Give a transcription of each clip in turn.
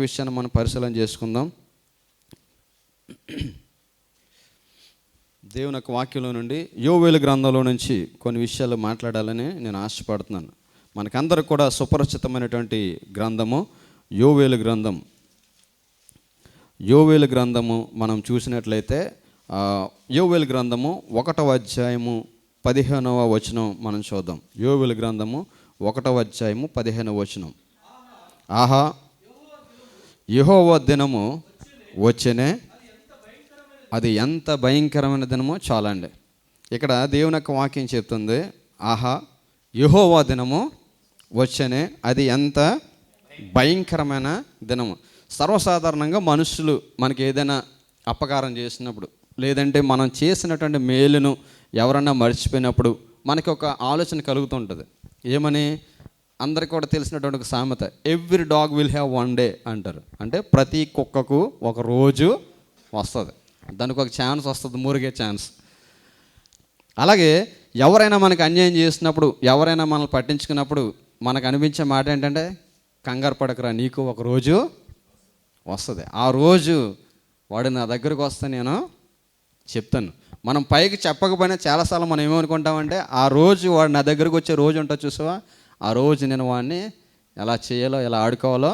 విషయాన్ని మనం పరిశీలన చేసుకుందాం. దేవుని యొక్క వాక్యంలో నుండి యోవేలు గ్రంథంలో నుంచి కొన్ని విషయాలు మాట్లాడాలని నేను ఆశపడుతున్నాను. మనకందరికి కూడా సుపరిచితమైనటువంటి గ్రంథము యోవేలు గ్రంథం. యోవేలు గ్రంథము మనం చూసినట్లయితే యోవేలు గ్రంథము 1వ అధ్యాయము 15వ వచనం మనం చూద్దాం. యోవేలు గ్రంథము 1వ అధ్యాయము 15వ వచనం. ఆహా, యెహోవా దినము వచ్చెనే, అది ఎంత భయంకరమైన దినమో చాలండి. ఇక్కడ దేవుని యొక్క వాక్యం చెప్తుంది, ఆహా యెహోవా దినము వచ్చెనే, అది ఎంత భయంకరమైన దినము. సర్వసాధారణంగా మనుషులు మనకి ఏదైనా అపకారం చేసినప్పుడు, లేదంటే మనం చేసినటువంటి మేలును ఎవరన్నా మర్చిపోయినప్పుడు మనకి ఒక ఆలోచన కలుగుతుంటుంది. ఏమని? అందరికీ కూడా తెలిసినటువంటి ఒక సామెత, every dog will have one day అంటారు. అంటే ప్రతి కుక్కకు ఒక రోజు వస్తుంది, దానికి ఒక ఛాన్స్ వస్తుంది, మురిగే ఛాన్స్. అలాగే ఎవరైనా మనకు అన్యాయం చేసినప్పుడు, ఎవరైనా మనల్ని పట్టించుకున్నప్పుడు మనకు అనిపించే మాట ఏంటంటే, కంగారు పడకరా, నీకు ఒక రోజు వస్తుంది. ఆ రోజు వాడు నా దగ్గరకు వస్తే నేను చెప్తాను. మనం పైకి చెప్పకపోయినా చాలాసార్లు మనం ఏమనుకుంటామంటే, ఆ రోజు వాడు నా దగ్గరకు వచ్చే రోజు ఉంటుంది చూసావా, ఆ రోజు నేను వాడిని ఎలా చేయాలో, ఎలా ఆడుకోవాలో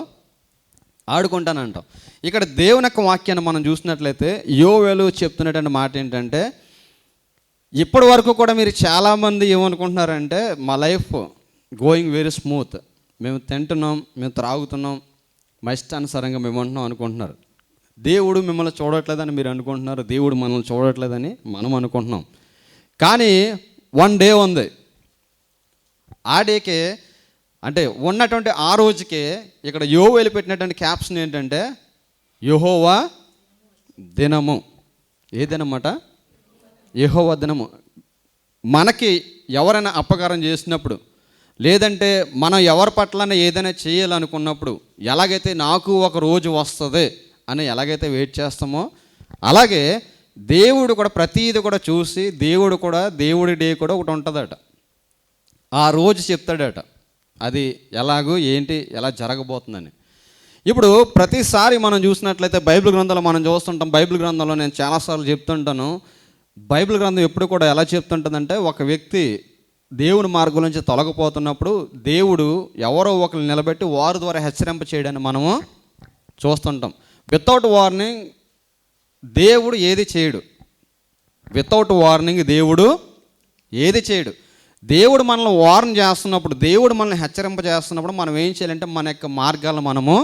ఆడుకుంటానంటాం. ఇక్కడ దేవుని యొక్క వాక్యాన్ని మనం చూసినట్లయితే యోవేలు చెప్తున్నటువంటి మాట ఏంటంటే, ఇప్పటి వరకు కూడా మీరు చాలామంది ఏమనుకుంటున్నారంటే, మా లైఫ్ గోయింగ్ వెరీ స్మూత్, మేము తింటున్నాం, మేము త్రాగుతున్నాం, మా ఇష్టానుసారంగా మేము ఉంటున్నాం అనుకుంటున్నారు. దేవుడు మిమ్మల్ని చూడట్లేదని మీరు అనుకుంటున్నారు, దేవుడు మనల్ని చూడట్లేదని మనం అనుకుంటున్నాం. కానీ వన్ డే ఉంది. ఆ డేకే, అంటే ఉన్నటువంటి ఆ రోజుకే ఇక్కడ యోవేలు పెట్టినటువంటి క్యాప్షన్ ఏంటంటే, యెహోవా దినము. ఏ దినమాట? యెహోవా దినము. మనకి ఎవరైనా అపకారం చేసినప్పుడు, లేదంటే మనం ఎవరి పట్లనే ఏదైనా చేయాలనుకున్నప్పుడు, ఎలాగైతే నాకు ఒక రోజు వస్తుంది అని ఎలాగైతే వెయిట్ చేస్తామో, అలాగే దేవుడు కూడా ప్రతీది కూడా చూసి, దేవుడు కూడా దేవుడి డే కూడా ఒకటి ఉంటుందట. ఆ రోజు చెప్తాడట, అది ఎలాగో ఏంటి ఎలా జరగబోతుందని. ఇప్పుడు ప్రతిసారి మనం చూసినట్లయితే బైబిల్ గ్రంథంలో మనం చూస్తుంటాం. బైబిల్ గ్రంథంలో నేను చాలాసార్లు చెప్తుంటాను, బైబిల్ గ్రంథం ఎప్పుడు కూడా ఎలా చెప్తుంటుందంటే, ఒక వ్యక్తి దేవుని మార్గం నుంచి తొలగిపోతున్నప్పుడు దేవుడు ఎవరో ఒకరిని నిలబెట్టి వారి ద్వారా హెచ్చరింప చేయడాన్ని మనము చూస్తుంటాం. వితౌట్ వార్నింగ్ దేవుడు ఏది చేయడు. వితౌట్ వార్నింగ్ దేవుడు ఏది చేయడు. దేవుడు మనల్ని వార్న్ చేస్తున్నప్పుడు, దేవుడు మనల్ని హెచ్చరింప చేస్తున్నప్పుడు మనం ఏం చేయాలంటే, మన యొక్క మార్గాలను మనము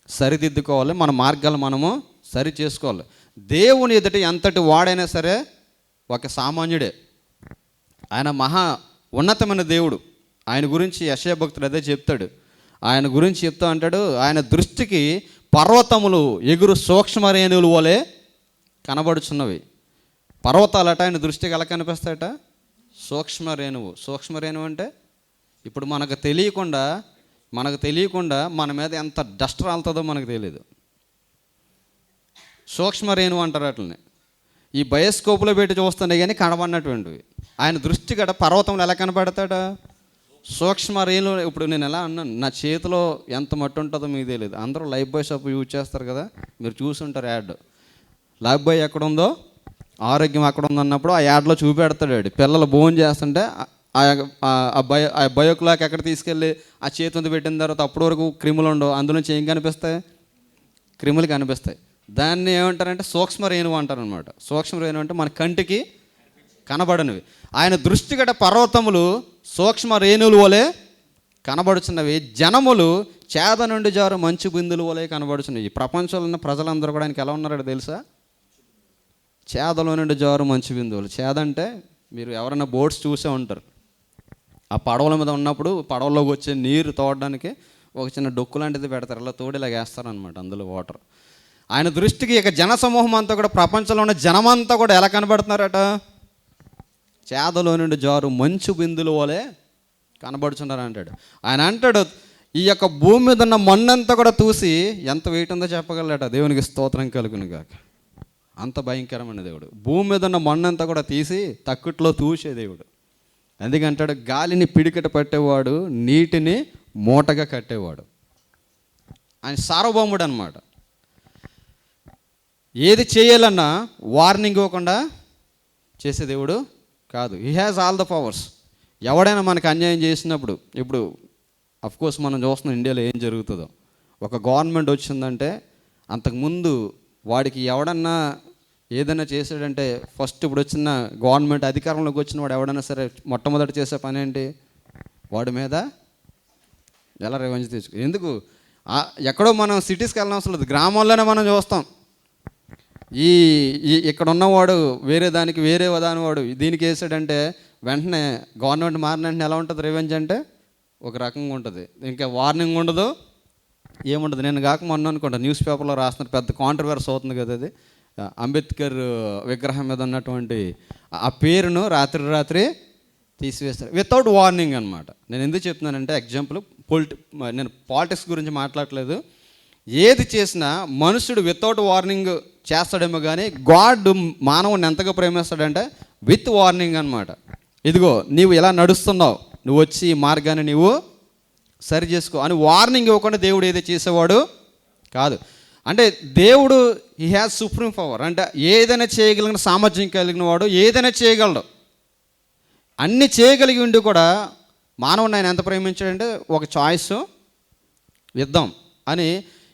సరిదిద్దుకోవాలి, మన మార్గాలు మనము సరి చేసుకోవాలి. దేవుని ఎదుట ఎంతటి వాడైనా సరే ఒక సామాన్యుడే. ఆయన మహా ఉన్నతమైన దేవుడు. ఆయన గురించి యెషయా భక్తుడు అదే చెప్తాడు. ఆయన గురించి చెప్తా అంటాడు, ఆయన దృష్టికి పర్వతములు ఎగురు సూక్ష్మరేణువుల వలె కనబడుచున్నవి. పర్వతాలట ఆయన దృష్టికి ఎలా కనిపిస్తాయట? సూక్ష్మరేణువు. సూక్ష్మరేణువు అంటే ఇప్పుడు మనకు తెలియకుండా మన మీద ఎంత డస్ట్ రాలుతుందో మనకు తెలియదు. సూక్ష్మరేణువు అంటారు అట్లని. ఈ బయోస్కోప్లో పెట్టి చూస్తుండే కానీ కనబడినటువంటివి. ఆయన దృష్టి గట పర్వతంలో ఎలా కనబడతాడా? సూక్ష్మరేణువు. ఇప్పుడు నేను ఎలా అన్నాను, నా చేతిలో ఎంత మట్టి ఉంటుందో మీకు తెలియదు. అందరూ లైఫ్ బాయ్ సోప్ యూజ్ చేస్తారు కదా, మీరు చూసుంటారు యాడ్. లైఫ్ బాయ్ ఎక్కడుందో ఆరోగ్యం అక్కడ ఉందన్నప్పుడు ఆ యాడ్లో చూపెడతాడు. పిల్లలు భోజనం చేస్తుంటే ఆ బయోక్లాక్ ఎక్కడ తీసుకెళ్ళి ఆ చేతి మీద పెట్టిన తర్వాత అప్పటి వరకు క్రిములు ఉండవు, అందులోంచి ఏం కనిపిస్తాయి? క్రిములు కనిపిస్తాయి. దాన్ని ఏమంటారంటే సూక్ష్మరేణువు అంటారనమాట. సూక్ష్మరేణువు అంటే మన కంటికి కనబడనివి. ఆయన దృష్టి గట పర్వతములు సూక్ష్మరేణువుల వలె కనబడుచున్నవి, జనములు చేద నుండి జారు మంచు బిందుల వలె కనబడుచున్నవి. ఈ ప్రపంచంలో ఉన్న ప్రజలందరూ కూడా ఆయనకి ఎలా ఉన్నారో తెలుసా? చేదలో నుండి జారు మంచు బిందువులు. చేద అంటే మీరు ఎవరైనా బోట్స్ చూసే ఉంటారు. ఆ పడవల మీద ఉన్నప్పుడు పడవలోకి వచ్చే నీరు తోడడానికి ఒక చిన్న డొక్కు లాంటిది పెడతారు, అలా తోడి ఇలా వేస్తారనమాట అందులో వాటర్. ఆయన దృష్టికి ఇక జనసమూహం అంతా కూడా, ప్రపంచంలో ఉన్న జనమంతా కూడా ఎలా కనబడుతున్నారట? చేదలో నుండి జారు మంచు బిందుల వలె కనబడుచున్నారు అంటాడు. ఆయన అంటాడు, ఈ యొక్క భూమి మీద ఉన్న మన్నంతా కూడా చూసి ఎంత వెయిట్ ఉందో చెప్పగలట. దేవునికి స్తోత్రం కలుగును గాక. అంత భయంకరమైన దేవుడు. భూమి మీద ఉన్న మన్నంతా కూడా తీసి తక్కుట్లో తూసే దేవుడు. ఎందుకంటాడు, గాలిని పిడికట పట్టేవాడు, నీటిని మూటగా కట్టేవాడు. ఆయన సార్వభౌముడు అనమాట. ఏది చేయాలన్నా వార్నింగ్ ఇవ్వకుండా చేసే దేవుడు కాదు. He has all the powers. ఎవడైనా మనకు అన్యాయం చేసినప్పుడు, ఇప్పుడు అఫ్కోర్స్ మనం చూస్తున్నాం ఇండియాలో ఏం జరుగుతుందో. ఒక గవర్నమెంట్ వచ్చిందంటే అంతకుముందు వాడికి ఎవడన్నా ఏదైనా చేసాడంటే ఫస్ట్ ఇప్పుడు వచ్చిన గవర్నమెంట్ అధికారంలోకి వచ్చిన వాడు ఎవడన్నా సరే మొట్టమొదటి చేసే పని ఏంటి? వాడి మీద ఎలా రెవెన్యూ తెచ్చుకో. ఎందుకు ఎక్కడో మనం సిటీస్కి వెళ్ళిన అవసరం లేదు, గ్రామాల్లోనే మనం చూస్తాం. ఈ ఇక్కడ ఉన్నవాడు వేరే దానికి వేరే దాని వాడు దీనికి వేసాడంటే వెంటనే గవర్నమెంట్ మారిన వెంటనే ఎలా ఉంటుంది రెవెన్యూ అంటే ఒక రకంగా ఉంటుంది. ఇంకా వార్నింగ్ ఉండదు, ఏముండదు. నేను కాక మొన్న అనుకుంటా న్యూస్ పేపర్లో రాస్తున్నారు, పెద్ద కాంట్రవర్సీ అవుతుంది కదా అది. అంబేద్కర్ విగ్రహం మీద ఉన్నటువంటి ఆ పేరును రాత్రి తీసివేస్తారు వితౌట్ వార్నింగ్ అనమాట. నేను ఎందుకు చెప్తున్నానంటే ఎగ్జాంపుల్ నేను పాలిటిక్స్ గురించి మాట్లాడలేదు. ఏది చేసినా మనుషుడు వితౌట్ వార్నింగ్ చేస్తాడేమో కానీ గాడ్ మానవుని ఎంతగా ప్రేమిస్తాడంటే విత్ వార్నింగ్ అనమాట. ఇదిగో నీవు ఎలా నడుస్తున్నావు, నువ్వు వచ్చి ఈ మార్గాన్ని నీవు సరి చేసుకో అని వార్నింగ్ ఇవ్వకుండా దేవుడు ఏదో చేసేవాడు కాదు. అంటే దేవుడు హీ హ్యాస్ సుప్రీం పవర్. అంటే ఏదైనా చేయగలిగిన సామర్థ్యం కలిగిన వాడు, ఏదైనా చేయగలడు. అన్నీ చేయగలిగి ఉండి కూడా మానవుని ఆయన ఎంత ప్రేమించాడంటే ఒక చాయిస్ ఇద్దాం అని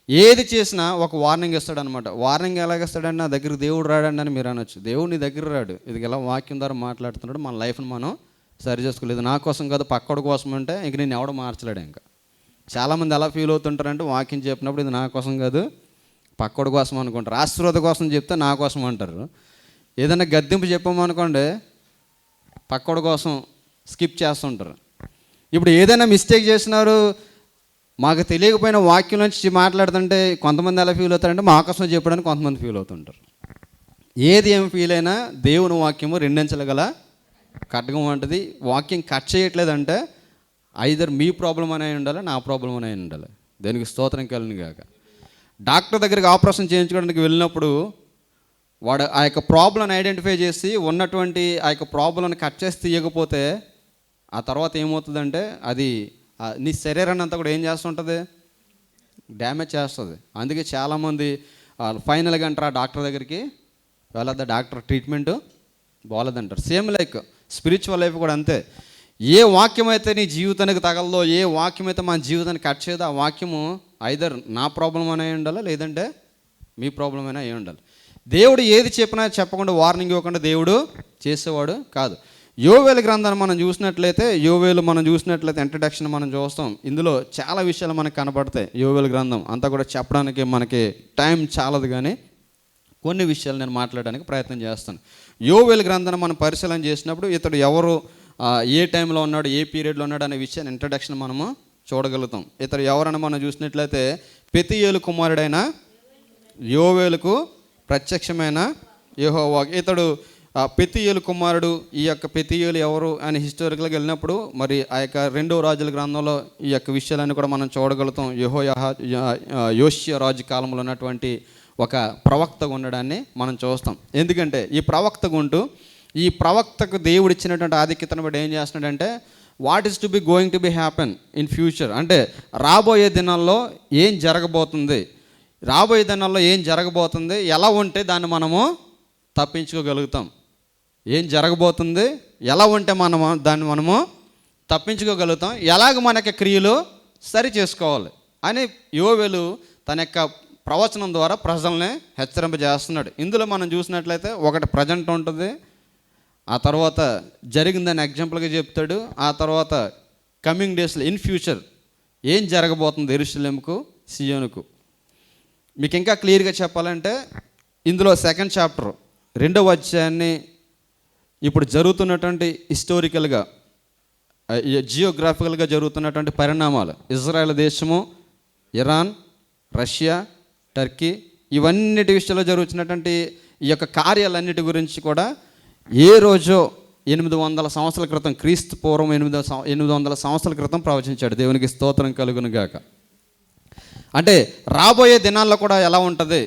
ఏది చేసినా ఒక వార్నింగ్ ఇస్తాడనమాట. వార్నింగ్ ఎలాగిస్తాడంటే నా దగ్గర దేవుడు రాడండి అని మీరు అనొచ్చు. దేవుడు నీ దగ్గర రాడు. ఇది ఎలా వాక్యం ద్వారా మాట్లాడుతున్నాడు, మన లైఫ్ని మనం సరి చేసుకోలేదు. నా కోసం కాదు పక్కడి కోసం అంటే ఇంక నేను ఎవడో మార్చలేడు. ఇంకా చాలామంది ఎలా ఫీల్ అవుతుంటారంటే వాక్యం చెప్పినప్పుడు ఇది నా కోసం కాదు పక్కడి కోసం అనుకుంటారు. ఆశీర్వాద కోసం చెప్తే నా కోసం అంటారు. ఏదైనా గద్దింపు చెప్పామనుకోండి పక్కడి కోసం స్కిప్ చేస్తుంటారు. ఇప్పుడు ఏదైనా మిస్టేక్ చేసినారు మాకు తెలియకపోయిన వాక్యం నుంచి మాట్లాడుతుంటే కొంతమంది ఎలా ఫీల్ అవుతారంటే మా కోసం చెప్పడానికి కొంతమంది ఫీల్ అవుతుంటారు. ఏది ఏం ఫీల్ అయినా దేవుని వాక్యము రెండంచెల గల ఖడ్గం వంటిది. వాక్యం కట్ చేయట్లేదంటే ఐదర్ మీ ప్రాబ్లం అనే ఉండాలి, నా ప్రాబ్లం అనే ఉండాలి. దేనికి స్తోత్రం కలిగిన గాక. డాక్టర్ దగ్గరికి ఆపరేషన్ చేయించుకోవడానికి వెళ్ళినప్పుడు వాడు ఆ యొక్క ప్రాబ్లంని ఐడెంటిఫై చేసి ఉన్నటువంటి ఆ యొక్క ప్రాబ్లంని కట్ చేసి తీయకపోతే ఆ తర్వాత ఏమవుతుందంటే అది నీ శరీరాన్ని అంతా కూడా ఏం చేస్తుంటుంది, డ్యామేజ్ చేస్తుంది. అందుకే చాలామంది ఫైనల్గా అంటారు ఆ డాక్టర్ దగ్గరికి వెళ్ళొద్దా, డాక్టర్ ట్రీట్మెంట్ బాగోలేదంటారు. సేమ్ లైక్ స్పిరిచువల్ లైఫ్ కూడా అంతే. ఏ వాక్యం అయితే నీ జీవితానికి తగలదో, ఏ వాక్యం అయితే మన జీవితాన్ని కట్ చేయదో ఆ వాక్యము ఐదర్ నా ప్రాబ్లం అనే ఉండాలి, లేదంటే మీ ప్రాబ్లం అయినా అయి ఉండాలి. దేవుడు ఏది చెప్పినా చెప్పకుండా వార్నింగ్ ఇవ్వకుండా దేవుడు చేసేవాడు కాదు. యోవేలు గ్రంథాన్ని మనం చూసినట్లయితే ఇంట్రడక్షన్ మనం చూస్తాం. ఇందులో చాలా విషయాలు మనకు కనపడతాయి. యోవేలు గ్రంథం అంతా కూడా చెప్పడానికి మనకి టైం చాలదు, కానీ కొన్ని విషయాలు నేను మాట్లాడడానికి ప్రయత్నం చేస్తాను. యోవేలు గ్రంథాన్ని మనం పరిశీలన చేసినప్పుడు ఇతడు ఎవరు, ఏ టైంలో ఉన్నాడు, ఏ పీరియడ్లో ఉన్నాడు అనే విషయాన్ని ఇంట్రడక్షన్ మనము చూడగలుగుతాం. ఇతడు ఎవరని మనం చూసినట్లయితే పెతూయేలు కుమారుడైన యోవేలుకు ప్రత్యక్షమైన యెహోవా. ఇతడు పెతూయేలు కుమారుడు. ఈ యొక్క పెతూయేలు ఎవరు అని హిస్టారికల్గా వెళ్ళినప్పుడు మరి ఆ యొక్క 2వ రాజుల గ్రంథంలో ఈ యొక్క విషయాలన్నీ కూడా మనం చూడగలుగుతాం. యోషియా రాజు కాలంలో ఉన్నటువంటి ఒక ప్రవక్తగా ఉండడాన్ని మనం చూస్తాం. ఎందుకంటే ఈ ప్రవక్తగా ఉంటూ ఈ ప్రవక్తకు దేవుడు ఇచ్చినటువంటి ఆధిక్యతను బట్టి ఏం చేస్తున్నాడంటే what is to be going to be happen in future, అంటే రాబోయే దినాల్లో ఏం జరగబోతుంది, ఎలా ఉంటే దాన్ని మనము తప్పించుకోగలుగుతాం, ఏం జరగబోతుంది, ఎలా ఉంటే దాన్ని మనము తప్పించుకోగలుగుతాం, ఎలాగ మనకి క్రియలు సరి చేసుకోవాలి అని యోవేలు తన యొక్క ప్రవచనం ద్వారా ప్రజల్ని హెచ్చరింపజేస్తున్నాడు. ఇందులో మనం చూసినట్లయితే ఒకటి ప్రజెంట్ ఉంటుంది, ఆ తర్వాత జరిగిందని ఎగ్జాంపుల్గా చెప్తాడు, ఆ తర్వాత కమింగ్ డేస్లో ఇన్ ఫ్యూచర్ ఏం జరగబోతుంది యెరూషలేముకు, సియోనుకు. మీకు ఇంకా క్లియర్గా చెప్పాలంటే ఇందులో 2వ చాప్టర్ 2వ అధ్యాయాన్ని ఇప్పుడు జరుగుతున్నటువంటి హిస్టారికల్గా జియోగ్రాఫికల్గా జరుగుతున్నటువంటి పరిణామాలు, ఇజ్రాయెల్ దేశము, ఇరాన్, రష్యా, టర్కీ, ఇవన్నిటి విషయంలో జరుగుతున్నటువంటి ఈ యొక్క కార్యాలన్నిటి గురించి కూడా ఏ రోజో 800 సంవత్సరాల క్రితం, క్రీస్తు పూర్వం 800 సంవత్సరాల క్రితం ప్రవచించాడు. దేవునికి స్తోత్రం కలుగును గాక. అంటే రాబోయే దినాల్లో కూడా ఎలా ఉంటుంది,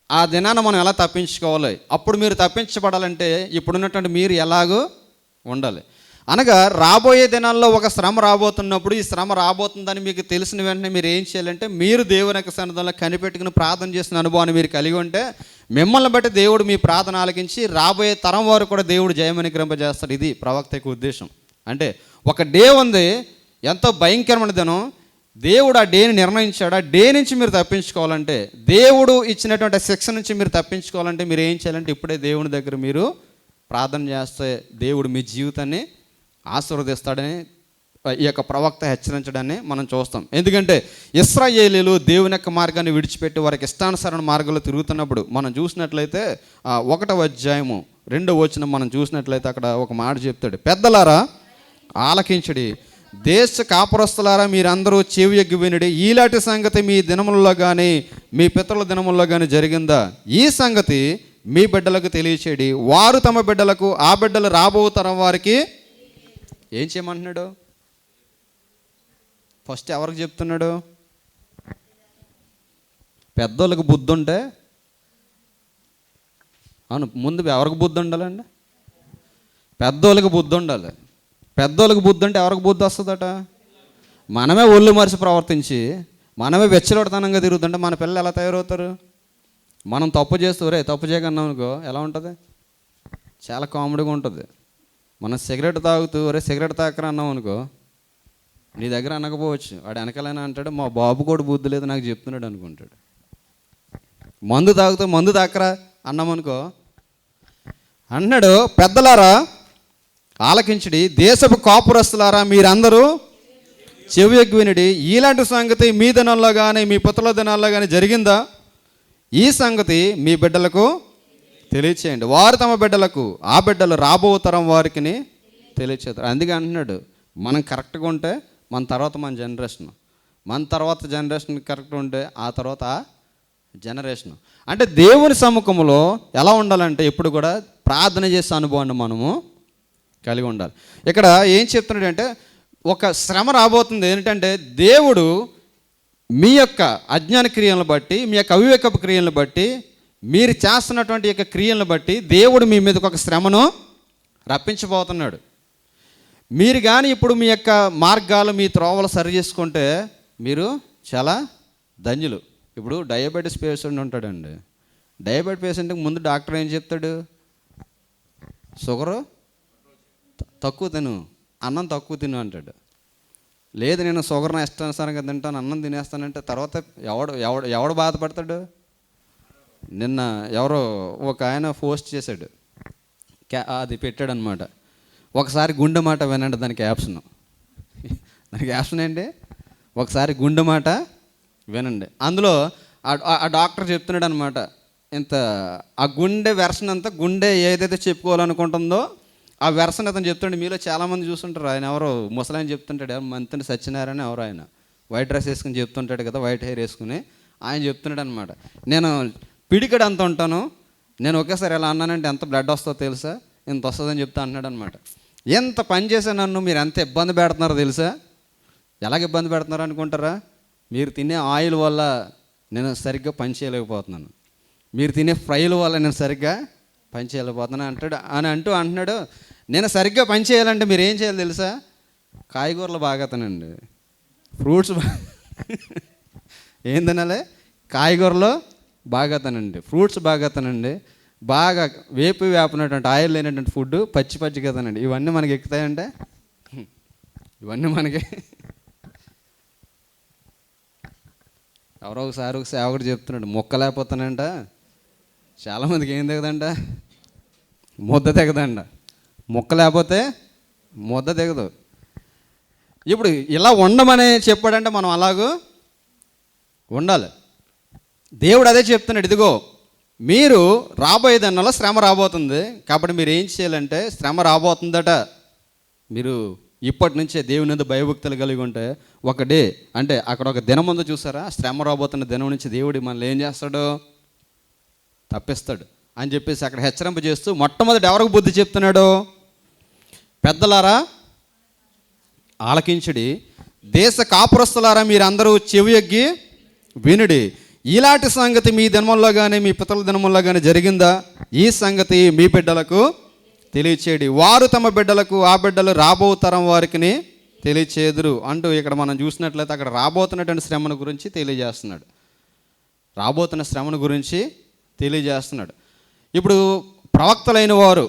ఆ దినాన్ని మనం ఎలా తప్పించుకోవాలి, అప్పుడు మీరు తప్పించబడాలంటే ఇప్పుడున్నటువంటి మీరు ఎలాగో ఉండాలి. అనగా రాబోయే దినాల్లో ఒక శ్రమ రాబోతున్నప్పుడు, ఈ శ్రమ రాబోతుందని మీకు తెలిసిన వెంటనే మీరు ఏం చేయాలంటే, మీరు దేవుని యొక్క సన్నిధిలో కనిపెట్టుకుని ప్రార్థన చేసిన అనుభవాన్ని మీరు కలిగి ఉంటే, మిమ్మల్ని బట్టి దేవుడు మీ ప్రార్థన ఆలకించి రాబోయే తరం వారు కూడా దేవుడు జయమనుగ్రహింపజేస్తాడు. ఇది ప్రవక్త యొక్క ఉద్దేశం. అంటే ఒక డే ఉంది, ఎంతో భయంకరమైన దినం. దేవుడు ఆ డేని నిర్ణయించాడు. ఆ డే నుంచి మీరు తప్పించుకోవాలంటే, దేవుడు ఇచ్చినటువంటి శిక్ష నుంచి మీరు తప్పించుకోవాలంటే మీరు ఏం చేయాలంటే, ఇప్పుడే దేవుని దగ్గర మీరు ప్రార్థన చేస్తే దేవుడు మీ జీవితాన్ని ఆశీర్వదిస్తాడని ఈ యొక్క ప్రవక్త హెచ్చరించడాన్ని మనం చూస్తాం. ఎందుకంటే ఇశ్రాయేలీయులు దేవుని యొక్క మార్గాన్ని విడిచిపెట్టి వారికి ఇష్టానుసరణ మార్గంలో తిరుగుతున్నప్పుడు మనం చూసినట్లయితే 1వ అధ్యాయము 2వ వచనం మనం చూసినట్లయితే అక్కడ ఒక మాట చెప్తాడు, పెద్దలారా ఆలకించుడి, దేశ కాపురస్తులారా మీరందరూ చెవియొగ్గి వినుడి, ఈలాంటి సంగతి మీ దినములలో కానీ మీ పితరుల దినములలో కానీ జరిగిందా? ఈ సంగతి మీ బిడ్డలకు తెలియచేయండి, వారు తమ బిడ్డలకు, ఆ బిడ్డలు రాబో తరం వారికి ఏం చేయమంటున్నాడు? ఫస్ట్ ఎవరికి చెప్తున్నాడు? పెద్దోళ్ళకి బుద్ధి ఉంటే, అవును, ముందు ఎవరికి బుద్ధి ఉండాలండి? పెద్దోళ్ళకి బుద్ధి ఉండాలి. పెద్దోళ్ళకి బుద్ధి అంటే ఎవరికి బుద్ధి వస్తుందట? మనమే ఒళ్ళు మరిచి ప్రవర్తించి మనమే వెచ్చలొడతనంగా తిరుగుతుంటే మన పిల్లలు ఎలా తయారవుతారు? మనం తప్పు చేస్తూ తప్పు చేయకన్నాం అనుకో ఎలా ఉంటుంది? చాలా కామెడీగా ఉంటుంది. మనం సిగరెట్ తాగుతూ సిగరెట్ తాకరా అన్నాం అనుకో, నీ దగ్గర అనకపోవచ్చు, వాడు వెనకాలైనా అంటాడు, మా బాబు కూడా బుద్ధి లేదు నాకు చెప్తున్నాడు అనుకుంటాడు. మందు తాగుతూ మందు తాకరా అన్నామనుకో అన్నాడు, పెద్దలారా ఆలకించుడి, దేశపు కాపురస్తులారా మీరందరూ చెవియొగ్గి వినుడి, ఇలాంటి సంగతి మీ దినాల్లో కానీ మీ పితరుల దినాల్లో కానీ జరిగిందా? ఈ సంగతి మీ బిడ్డలకు తెలియచేయండి, వారు తమ బిడ్డలకు, ఆ బిడ్డలు రాబో తరం వారికి తెలియచేస్తారు. అందుకే అంటున్నాడు, మనం కరెక్ట్గా ఉంటే మన తర్వాత మన జనరేషన్ కరెక్ట్ ఉంటే ఆ తర్వాత జనరేషన్. అంటే దేవుని సముఖంలో ఎలా ఉండాలంటే ఎప్పుడు కూడా ప్రార్థన చేసే అనుభవాన్ని మనము కలిగి ఉండాలి. ఇక్కడ ఏం చెప్తున్నాడు అంటే, ఒక శ్రమ రాబోతుంది. ఏంటంటే దేవుడు మీ యొక్క అజ్ఞాన క్రియలను బట్టి, మీ యొక్క అవివేకపు క్రియలను బట్టి, మీరు చేస్తున్నటువంటి యొక్క క్రియలను బట్టి దేవుడు మీ మీదకి ఒక శ్రమను రప్పించబోతున్నాడు. మీరు కానీ ఇప్పుడు మీ యొక్క మార్గాలు, మీ త్రోవలు సరి చేసుకుంటే మీరు చాలా ధన్యులు. ఇప్పుడు డయాబెటీస్ పేషెంట్ ఉంటాడండి. డయాబెటీస్ పేషెంట్కి ముందు డాక్టర్ ఏం చెప్తాడు? షుగరు తక్కువ తిను, అన్నం తక్కువ తిను అంటాడు. లేదు నేను షుగర్ని ఇష్టానుసారంగా తింటాను, అన్నం తినేస్తానంటే తర్వాత ఎవడు బాధపడతాడు? నిన్న ఎవరో ఒక ఆయన పోస్ట్ చేశాడు, అది పెట్టాడు అనమాట, ఒకసారి గుండె మాట వినండి. దానికి యాప్షన్ ఏంటి? ఒకసారి గుండె మాట వినండి. అందులో ఆ డాక్టర్ చెప్తున్నాడు అనమాట, ఇంత ఆ గుండె వెర్షన్ అంతా, గుండె ఏదైతే చెప్పుకోవాలనుకుంటుందో ఆ వెర్షన్ అతను చెప్తుండే. మీలో చాలామంది చూస్తుంటారు, ఆయన ఎవరో ముసలాయన చెప్తుంటాడు, ఎవరు మంత్రి సత్యనారాయణ ఎవరో ఆయన, వైట్ డ్రెస్ వేసుకుని చెప్తుంటాడు కదా, వైట్ హెయిర్ వేసుకుని. ఆయన చెప్తున్నాడు అనమాట, నేను పిడికడు అంత ఉంటాను, నేను ఒకేసారి ఎలా అన్నానంటే ఎంత బ్లడ్ వస్తుందో తెలుసా, ఇంత వస్తుందని చెప్తా అంటున్నాడు అనమాట. ఎంత పని చేసా నన్ను మీరు ఎంత ఇబ్బంది పెడుతున్నారో తెలుసా? ఎలాగ ఇబ్బంది పెడుతున్నారు అనుకుంటారా? మీరు తినే ఆయిల్ వల్ల నేను సరిగ్గా పని చేయలేకపోతున్నాను, మీరు తినే ఫ్రైల వల్ల నేను సరిగ్గా పని చేయలేకపోతున్నాను అంటున్నాడు. నేను సరిగ్గా పని చేయాలంటే మీరు ఏం చేయాలి తెలుసా? కాయగూరలు బాగా తినండి, ఫ్రూట్స్ ఏం తినాలి? కాయగూరలు బాగా తినండి, ఫ్రూట్స్ బాగా తినండి, బాగా వేపినటువంటి ఆయిల్ లేనటువంటి ఫుడ్ పచ్చిగా తినండి. ఇవన్నీ మనకి ఎక్కుతాయంటే ఇవన్నీ మనకి ఎవరో ఒకసారి ఒక సేవకుడు చెప్తున్నాడు, మొక్క లేకపోతానంట చాలామందికి ఏం తెగదంట, ముద్ద తెగదంట. మొక్క లేకపోతే ముద్ద తెగదు. ఇప్పుడు ఇలా ఉండమని చెప్పాడంటే మనం అలాగూ ఉండాలి. దేవుడు అదే చెప్తున్నాడు, ఇదిగో మీరు రాబోయే దానిలో శ్రమ రాబోతుంది, కాబట్టి మీరు ఏం చేయాలంటే, శ్రమ రాబోతుందట, మీరు ఇప్పటి నుంచే దేవుని మీద భయభక్తులు కలిగి ఉంటే ఒక డే అంటే అక్కడ ఒక దినం ముందు చూసారా, శ్రమ రాబోతున్న దినం నుంచి దేవుడు మనల్ని ఏం చేస్తాడు? తప్పిస్తాడు అని చెప్పేసి అక్కడ హెచ్చరింప చేస్తూ మొట్టమొదటి ఎవరికి బుద్ధి చెప్తున్నాడు? పెద్దలారా ఆలకించుడి, దేశ కాపురస్తులారా మీరందరూ చెవియొగ్గి వినుడి, ఇలాంటి సంగతి మీ దినముల్లో కానీ మీ పితరుల దినముల్లో కానీ జరిగిందా? ఈ సంగతి మీ బిడ్డలకు తెలియచేయడి, వారు తమ బిడ్డలకు ఆ బిడ్డలు రాబో తరం వారికి తెలియచేదురు అంటూ ఇక్కడ మనం చూసినట్లయితే అక్కడ రాబోతున్నటువంటి శ్రమను గురించి తెలియజేస్తున్నాడు. రాబోతున్న శ్రమను గురించి తెలియజేస్తున్నాడు. ఇప్పుడు ప్రవక్తలైన వారు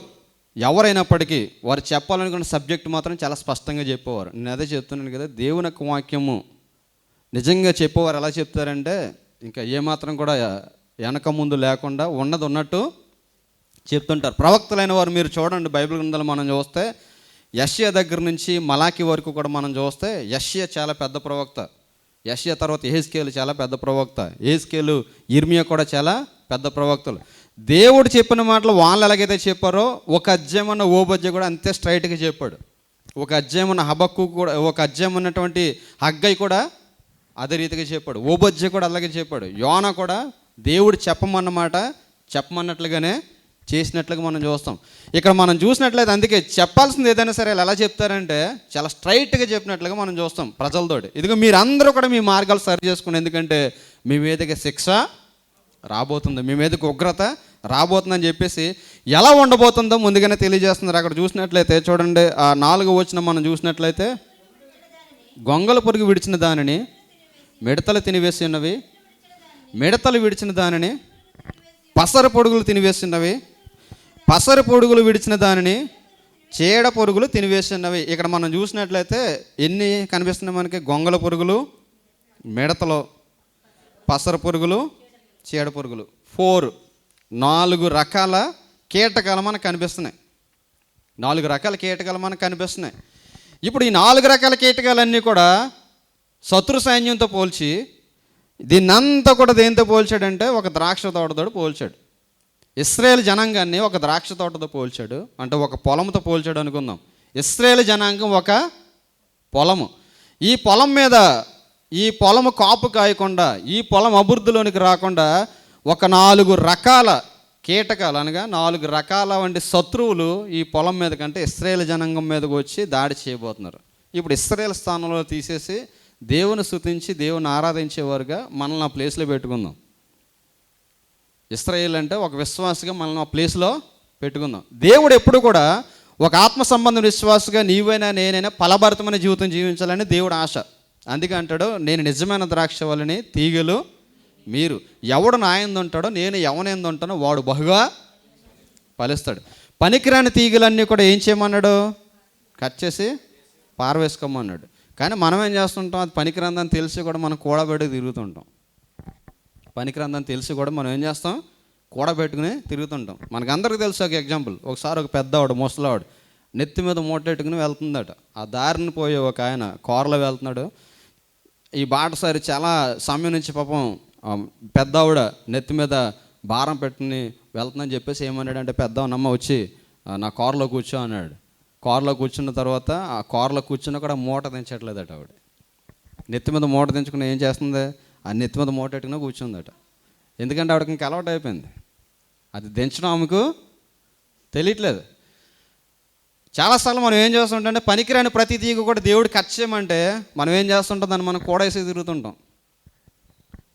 ఎవరైనప్పటికీ వారు చెప్పాలనుకున్న సబ్జెక్ట్ మాత్రం చాలా స్పష్టంగా చెప్పేవారు. నేను అదే చెప్తున్నాను కదా, దేవుని యొక్క వాక్యము నిజంగా చెప్పేవారు ఎలా చెప్తారంటే ఇంకా ఏమాత్రం కూడా వెనక ముందు లేకుండా ఉన్నది ఉన్నట్టు చెప్తుంటారు. ప్రవక్తలైన వారు మీరు చూడండి, బైబిల్ గ్రంథాలు మనం చూస్తే యెషయా దగ్గర నుంచి మలాకి వరకు కూడా మనం చూస్తే యెషయా చాలా పెద్ద ప్రవక్త, యెషయా తర్వాత యెహెజ్కేలు చాలా పెద్ద ప్రవక్త, యెహెజ్కేలు ఇర్మియా కూడా చాలా పెద్ద ప్రవక్తలు. దేవుడు చెప్పిన మాటలు వాళ్ళు ఎలాగైతే చెప్పారో ఒక అధ్యాయం ఉన్న ఓబద్య కూడా అంతే స్ట్రైట్గా చెప్పాడు. ఒక అధ్యాయం ఉన్న హబక్కు కూడా, ఒక అధ్యాయం ఉన్నటువంటి హగ్గై కూడా అదే రీతిగా చెప్పాడు. ఓబద్య కూడా అలాగే చెప్పాడు. యోనా కూడా దేవుడు చెప్పమన్నట్లుగానే చేసినట్లుగా మనం చూస్తాం. ఇక్కడ మనం చూసినట్లయితే అందుకే చెప్పాల్సింది ఏదైనా సరే ఎలా చెప్తారంటే చాలా స్ట్రైట్గా చెప్పినట్లుగా మనం చూస్తాం ప్రజలతోటి. ఇదిగో మీరందరూ కూడా మీ మార్గాలు సరి చేసుకుని, ఎందుకంటే మీ మీదకి శిక్ష రాబోతుంది, మీ మీదకి ఉగ్రత రాబోతుందని చెప్పేసి ఎలా ఉండబోతుందో ముందుగానే తెలియజేస్తున్నారు. అక్కడ చూసినట్లయితే చూడండి, ఆ 4వ వచనం మనం చూసినట్లయితే, గొంగళ పురుగు విడిచిన దానిని మిడతలు తినివేసి ఉన్నవి, మిడతలు విడిచిన దానిని పసర పొడుగులు తినివేస్తున్నవి, పసర పొడుగులు విడిచిన దానిని చీడ పొరుగులు తినివేస్తున్నవి. ఇక్కడ మనం చూసినట్లయితే ఎన్ని కనిపిస్తున్నాయి మనకి? గొంగళ పురుగులు, మిడతలు, పసర పురుగులు, చీడ పురుగులు, 4 రకాల కీటకాలు మనకు కనిపిస్తున్నాయి. 4 రకాల కీటకాలు మనకు కనిపిస్తున్నాయి. ఇప్పుడు ఈ 4 రకాల కీటకాలన్నీ కూడా శత్రు సైన్యంతో పోల్చి దీన్నంతా కూడా దేంతో పోల్చాడంటే ఒక ద్రాక్ష తోటతో పోల్చాడు. ఇశ్రాయేలు జనాంగాన్ని ఒక ద్రాక్ష తోటతో పోల్చాడు, అంటే ఒక పొలంతో పోల్చాడు అనుకుందాం. ఇశ్రాయేలు జనాంగం ఒక పొలము. ఈ పొలం మీద ఈ పొలము కాపు కాయకుండా, ఈ పొలం అభివృద్ధిలోనికి రాకుండా ఒక 4 రకాల కీటకాలు అనగా 4 రకాల వంటి శత్రువులు ఈ పొలం మీద కంటే ఇశ్రాయేలు జనాంగం మీదకి వచ్చి దాడి చేయబోతున్నారు. ఇప్పుడు ఇశ్రాయేలు స్థానంలో తీసేసి దేవుని స్తుతించి దేవుని ఆరాధించేవారుగా మనల్ని ఆ ప్లేస్లో పెట్టుకుందాం. ఇశ్రాయేల్ అంటే ఒక విశ్వాసగా మనల్ని ఆ ప్లేస్లో పెట్టుకుందాం. దేవుడు ఎప్పుడు కూడా ఒక ఆత్మ సంబంధం విశ్వాసగా నీవైనా నేనైనా ఫలభరితమైన జీవితం జీవించాలని దేవుడు ఆశ. అందుకే అంటాడు, నేను నిజమైన ద్రాక్ష వల్లిని, తీగలు మీరు. ఎవడు నా యందు ఉంటాడో నేను ఎవనెందు ఉంటానో వాడు బహుగా ఫలిస్తాడు. పనికిరాని తీగలన్నీ కూడా ఏం చేయమన్నాడు? కట్ చేసి పారవేసుకోమన్నాడు. కానీ మనం ఏం చేస్తుంటాం? అది పనికిరాందని తెలిసి కూడా మనం కూడబెట్టి తిరుగుతుంటాం. పనికిరాందని తెలిసి కూడా మనం ఏం చేస్తాం? కూడబెట్టుకుని తిరుగుతుంటాం. మనకందరికీ తెలుసు ఒక ఎగ్జాంపుల్. ఒకసారి ఒక పెద్దవాడు, ముసలావాడు నెత్తి మీద మూటెట్టుకుని వెళ్తుందట. ఆ దారిని పోయే ఒక ఆయన కారులో వెళ్తున్నాడు. ఈ బాటసారి చాలా సమయం నుంచి పాపం పెద్దవాడ నెత్తి మీద భారం పెట్టుకుని వెళ్తుందని చెప్పేసి ఏమన్నాడంటే, పెద్దవానమ్మ వచ్చి నా కారులో కూర్చో అన్నాడు. కారులో కూర్చున్న తర్వాత ఆ కారులో కూర్చున్న కూడా మూట దించట్లేదట. ఆవిడ నెత్తి మీద మూట దించుకుని ఏం చేస్తుంది? ఆ నెత్తి మీద మూట పెట్టుకుని కూర్చుందట. ఎందుకంటే ఆవిడకి ఇంకా అలవాటు అయిపోయింది. అది దించడం ఆమెకు తెలియట్లేదు. చాలాసార్లు మనం ఏం చేస్తుంటే పనికిరాని ప్రతి తీగ కూడా దేవుడు కట్ చేయమంటే మనం ఏం చేస్తుంటాం? దాన్ని మనం కూడేసి తిరుగుతుంటాం.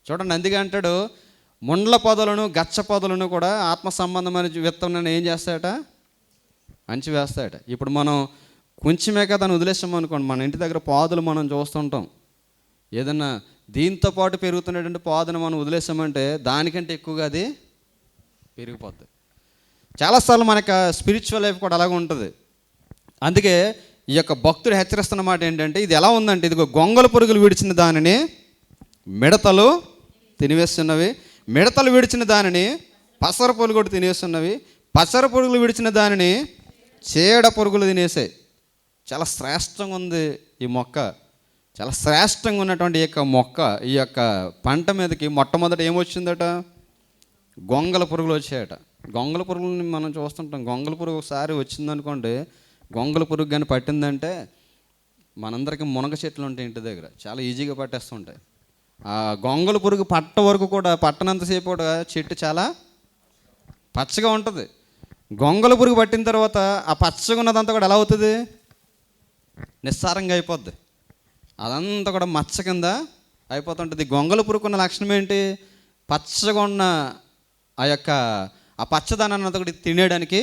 చూడండి, అందుకే అంటాడు, ముండ్ల పొదలను గచ్చ పొదలను కూడా ఆత్మ సంబంధమైన విత్తనం ఏం చేస్తాయట? అంచి వేస్తాయట. ఇప్పుడు మనం కొంచెమే కదా దాన్ని వదిలేస్తాం అనుకోండి, మన ఇంటి దగ్గర పాదులు మనం చూస్తుంటాం. ఏదన్నా దీంతో పాటు పెరుగుతున్నటువంటి పాదును మనం వదిలేసామంటే దానికంటే ఎక్కువగా అది పెరిగిపోద్ది. చాలాసార్లు మనకు స్పిరిచువల్ లైఫ్ కూడా అలాగే ఉంటుంది. అందుకే ఈ యొక్క భక్తుడు హెచ్చరిస్తున్న మాట ఏంటంటే, ఇది ఎలా ఉందంటే, ఇదిగో గొంగళ పురుగులు విడిచిన దానిని మిడతలు తినివేస్తున్నవి, మిడతలు విడిచిన దానిని పసర పురుగులు తినేస్తున్నవి, పసర పురుగులు విడిచిన దానిని చీడ పురుగులు తినేసాయి. చాలా శ్రేష్టంగా ఉంది ఈ మొక్క. చాలా శ్రేష్టంగా ఉన్నటువంటి ఈ యొక్క మొక్క, ఈ యొక్క పంట మీదకి మొట్టమొదట ఏమొచ్చిందట? గొంగళ పురుగులు వచ్చాయట. గొంగళ పురుగులని మనం చూస్తుంటాం. గొంగళ పురుగు ఒకసారి వచ్చిందనుకోండి, గొంగళ పురుగు కానీ పట్టిందంటే మనందరికీ మునగ చెట్లు ఉంటాయి ఇంటి దగ్గర, చాలా ఈజీగా పట్టేస్తుంటాయి. ఆ గొంగళ పురుగు పట్ట వరకు కూడా, పట్టనంతసేపు కూడా చెట్టు చాలా పచ్చగా ఉంటుంది. గొంగళ పురుగు పట్టిన తర్వాత ఆ పచ్చగా ఉన్నదంతా కూడా ఎలా అవుతుంది? నిస్సారంగా అయిపోద్ది. అదంతా కూడా మచ్చ కింద అయిపోతుంటుంది. గొంగళ పురుగున్న లక్షణం ఏంటి? పచ్చగా ఉన్న ఆ పచ్చదనాన్ని అంతా కూడా తినేయడానికి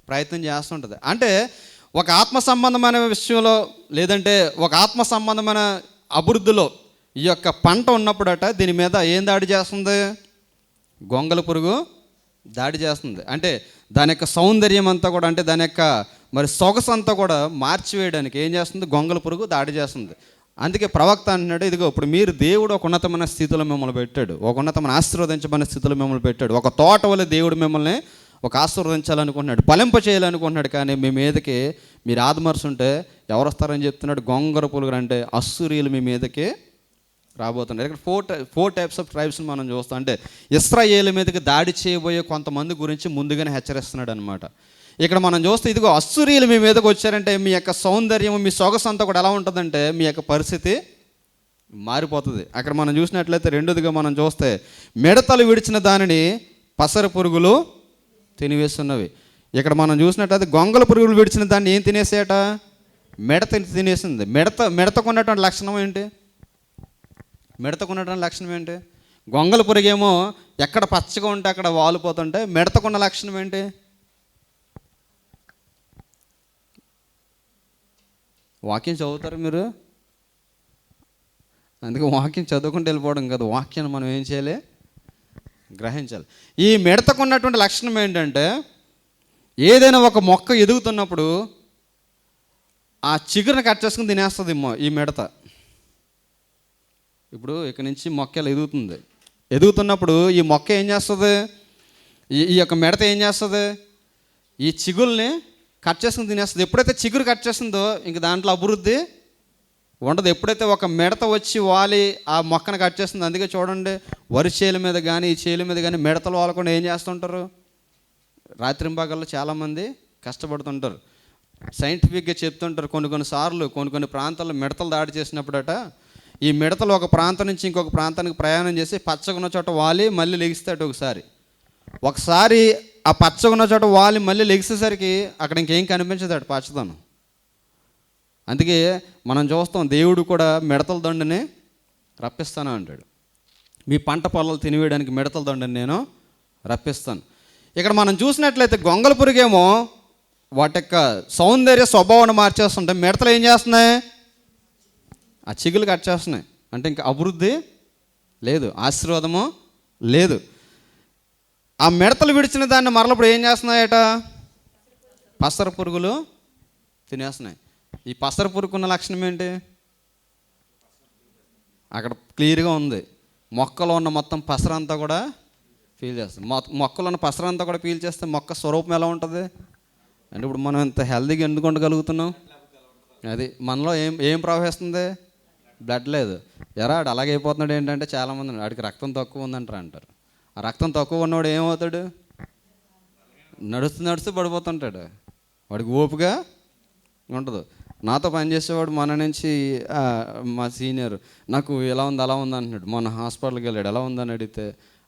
ప్రయత్నం చేస్తుంటుంది. అంటే ఒక ఆత్మ సంబంధమైన విషయంలో, లేదంటే ఒక ఆత్మ సంబంధమైన అభివృద్ధిలో ఈ యొక్క పంట ఉన్నప్పుడట దీని మీద ఏం దాడి చేస్తుంది? గొంగళ పురుగు దాడి చేస్తుంది. అంటే దాని యొక్క సౌందర్యం అంతా కూడా, అంటే దాని యొక్క మరి సొగసు అంతా కూడా మార్చివేయడానికి ఏం చేస్తుంది? గొంగళ పురుగు దాడి చేస్తుంది. అందుకే ప్రవక్త అంటున్నాడు, ఇదిగో ఇప్పుడు మీరు దేవుడు ఒక ఉన్నతమైన స్థితిలో మిమ్మల్ని పెట్టాడు, ఒక ఉన్నతమైన ఆశీర్వదించబడిన స్థితిలో మిమ్మల్ని పెట్టాడు. ఒక తోట వల్ల దేవుడు మిమ్మల్ని ఒక ఆశీర్వదించాలనుకుంటున్నాడు, ఫలింప చేయాలనుకుంటున్నాడు. కానీ మీ మీదకి మీరు ఆదమర్చుంటే ఎవరు వస్తారని చెప్తున్నాడు? గొంగళ పురుగులు, అంటే అస్సూరీలు మీ మీదకి రాబోతున్నారు. ఇక్కడ ఫోర్ టైప్స్ ఆఫ్ ట్రైబ్స్ని మనం చూస్తాం. అంటే ఇశ్రాయేలు మీదకి దాడి చేయబోయే కొంతమంది గురించి ముందుగానే హెచ్చరిస్తున్నాడు అనమాట. ఇక్కడ మనం చూస్తే ఇదిగో అస్సూరీలు మీ మీదకి వచ్చారంటే మీ యొక్క సౌందర్యం, మీ సొగసు అంతా కూడా ఎలా ఉంటుందంటే మీ యొక్క పరిస్థితి మారిపోతుంది. అక్కడ మనం చూసినట్లయితే రెండోదిగా మనం చూస్తే మిడతలు విడిచిన దానిని పసర పురుగులు తినివేస్తున్నవి. ఇక్కడ మనం చూసినట్లయితే గొంగళ పురుగులు విడిచిన దాన్ని ఏం తినేసేట? మిడత తినేసింది. మిడతకున్నటువంటి లక్షణం ఏంటి? మిడతకున్నటువంటి లక్షణం ఏంటి? గొంగళ పురుగేమో ఎక్కడ పచ్చగా ఉంటే అక్కడ వాలిపోతుంటే, మిడతకున్న లక్షణం ఏంటి? వాక్యం చదువుతారు మీరు? అందుకే వాక్యం చదువుకుంటూ వెళ్ళిపోవడం కాదు, వాక్యాన్ని మనం ఏం చేయాలి? గ్రహించాలి. ఈ మిడతకున్నటువంటి లక్షణం ఏంటంటే, ఏదైనా ఒక మొక్క ఎదుగుతున్నప్పుడు ఆ చిగురుని కట్ చేసుకుని తినేస్తుంది ఈ మిడత. ఇప్పుడు ఇక్కడ నుంచి మొక్క ఇలా ఎదుగుతున్నప్పుడు ఈ మొక్క ఏం చేస్తుంది? ఈ యొక్క మిడత ఏం చేస్తుంది? ఈ చిగుల్ని కట్ చేసుకుని తినేస్తుంది. ఎప్పుడైతే చిగురు కట్ చేస్తుందో ఇంక దాంట్లో అభివృద్ధి ఉండదు. ఎప్పుడైతే ఒక మిడత వచ్చి వాలి ఆ మొక్కను కట్ చేస్తుంది, అందుకే చూడండి వరి చేల మీద కానీ ఈ చేల మీద కానీ మిడతలు వాలకుండా ఏం చేస్తుంటారు? రాత్రింబాగల్లో చాలామంది కష్టపడుతుంటారు. సైంటిఫిక్గా చెప్తుంటారు, కొన్ని సార్లు కొన్ని ప్రాంతాల్లో మిడతలు దాడి చేసినప్పుడట ఈ మిడతలు ఒక ప్రాంతం నుంచి ఇంకొక ప్రాంతానికి ప్రయాణం చేసి పచ్చగున్న చోట వాలి మళ్ళీ లెగిస్తాడు. ఒకసారి ఆ పచ్చగున్న చోట వాలి మళ్ళీ లెగిసేసరికి అక్కడ ఇంకేం కనిపించదు పచ్చదనం. అందుకే మనం చూస్తాం దేవుడు కూడా మిడతల దండుని రప్పిస్తాను అంటాడు. మీ పంట పొలాలు తినివేయడానికి మిడతల దండుని నేను రప్పిస్తాను. ఇక్కడ మనం చూసినట్లయితే గొంగళ పురుగేమో వాటి యొక్క సౌందర్య స్వభావాన్ని మార్చేస్తుంటే మిడతలు ఏం చేస్తున్నాయి? ఆ చిగులు కట్ చేస్తున్నాయి. అంటే ఇంకా అభివృద్ధి లేదు, ఆశీర్వాదము లేదు. ఆ మిడతలు విడిచిన దాన్ని మరలప్పుడు ఏం చేస్తున్నాయట? పసర పురుగులు తినేస్తున్నాయి. ఈ పసర పురుగున్న లక్షణం ఏంటి? అక్కడ క్లియర్గా ఉంది. మొక్కలో ఉన్న మొత్తం పసరంతా కూడా పీల్ చేస్తుంది. మొక్కలో ఉన్న పసరంతా కూడా పీల్ చేస్తే మొక్క స్వరూపం ఎలా ఉంటుంది? అంటే ఇప్పుడు మనం ఇంత హెల్తీగా ఎందుకు ఉండగలుగుతున్నాం? అది మనలో ఏం ప్రవహిస్తుంది? బ్లడ్ లేదు. ఆడు అలాగే అయిపోతున్నాడు ఏంటంటే చాలామంది వాడికి రక్తం తక్కువ అంటారు. ఆ రక్తం తక్కువ ఉన్నవాడు ఏమవుతాడు? నడుస్తూ పడిపోతుంటాడు. వాడికి ఓపుగా ఉండదు. నాతో పనిచేసేవాడు మన నుంచి మా సీనియర్ నాకు ఎలా ఉంది అలా ఉంది అంటున్నాడు. మొన్న హాస్పిటల్కి వెళ్ళాడు. ఎలా ఉందని అడిగితే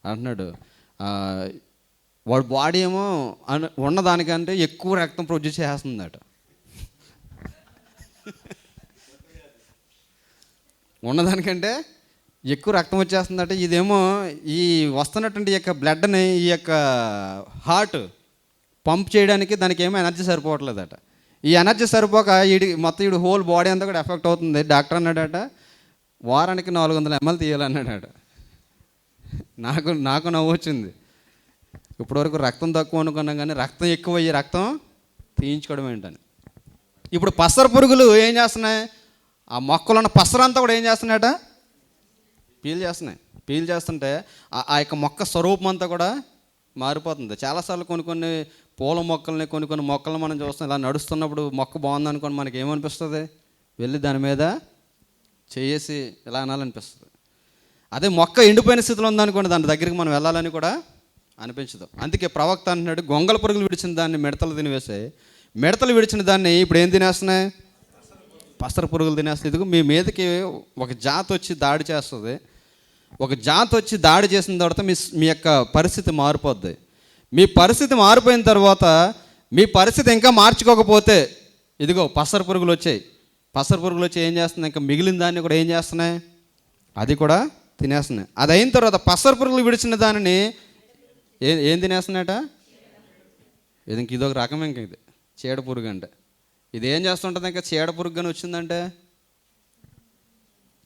అంటున్నాడు వాడు బాడీ ఏమో ఉన్నదానికంటే ఎక్కువ రక్తం ప్రొడ్యూస్ చేస్తుందట. ఉన్నదానికంటే ఎక్కువ రక్తం వచ్చేస్తుందట. ఇదేమో ఈ వస్తున్నటువంటి యొక్క బ్లడ్ని ఈ యొక్క హార్ట్ పంప్ చేయడానికి దానికి ఏమో ఎనర్జీ సరిపోవట్లేదట. ఈ ఎనర్జీ సరిపోక మొత్తం హోల్ బాడీ అంతా కూడా ఎఫెక్ట్ అవుతుంది. డాక్టర్ అన్నాడట వారానికి 400 ml తీయాలన్నాడట. నాకు నవ్వు వచ్చింది. ఇప్పటివరకు రక్తం తక్కువ అనుకున్నాం కానీ రక్తం ఎక్కువ అయ్యి రక్తం తీయించుకోవడం ఏంటని. ఇప్పుడు పసర పురుగులు ఏం చేస్తున్నాయి? ఆ మొక్కలో ఉన్న పసరంతా కూడా ఏం చేస్తున్నాయట? పీల్ చేస్తుంటే ఆ యొక్క మొక్క స్వరూపం అంతా కూడా మారిపోతుంది. చాలాసార్లు కొన్ని పూల మొక్కల్ని కొన్ని మొక్కలను మనం చూస్తాం. ఇలా నడుస్తున్నప్పుడు మొక్క బాగుంది అనుకోండి, మనకి ఏమనిపిస్తుంది? వెళ్ళి దాని మీద చేసి ఇలా అనాలనిపిస్తుంది. అదే మొక్క ఎండిపోయిన స్థితిలో ఉందనుకోండి, దాని దగ్గరికి మనం వెళ్ళాలని కూడా అనిపించదు. అందుకే ప్రవక్త అంటున్నాడు గొంగళ పురుగులు విడిచిన దాన్ని మిడతలు తినివేసాయి, మిడతలు విడిచిన దాన్ని ఇప్పుడు ఏం తినేస్తున్నాయి? పసర పురుగులు తినేస్తాయి. ఇదిగో మీ మీదకి ఒక జాతి వచ్చి దాడి చేస్తుంది. ఒక జాతి వచ్చి దాడి చేసిన తర్వాత మీ యొక్క పరిస్థితి మారిపోద్ది. మీ పరిస్థితి మారిపోయిన తర్వాత మీ పరిస్థితి ఇంకా మార్చుకోకపోతే ఇదిగో పసర పురుగులు వచ్చాయి. పసర పురుగులు వచ్చి ఏం చేస్తున్నాయి? ఇంకా మిగిలిన దాన్ని కూడా ఏం చేస్తున్నాయి? అది కూడా తినేస్తున్నాయి. అది అయిన తర్వాత పసర పురుగులు విడిచిన దానిని ఏం తినేస్తున్నాయట? ఇదొక రకం ఇంక ఇది చీడ పురుగు అంటే. ఇది ఏం చేస్తుంటుంది? ఇంకా చీడ పురుగు కానీ వచ్చిందంటే,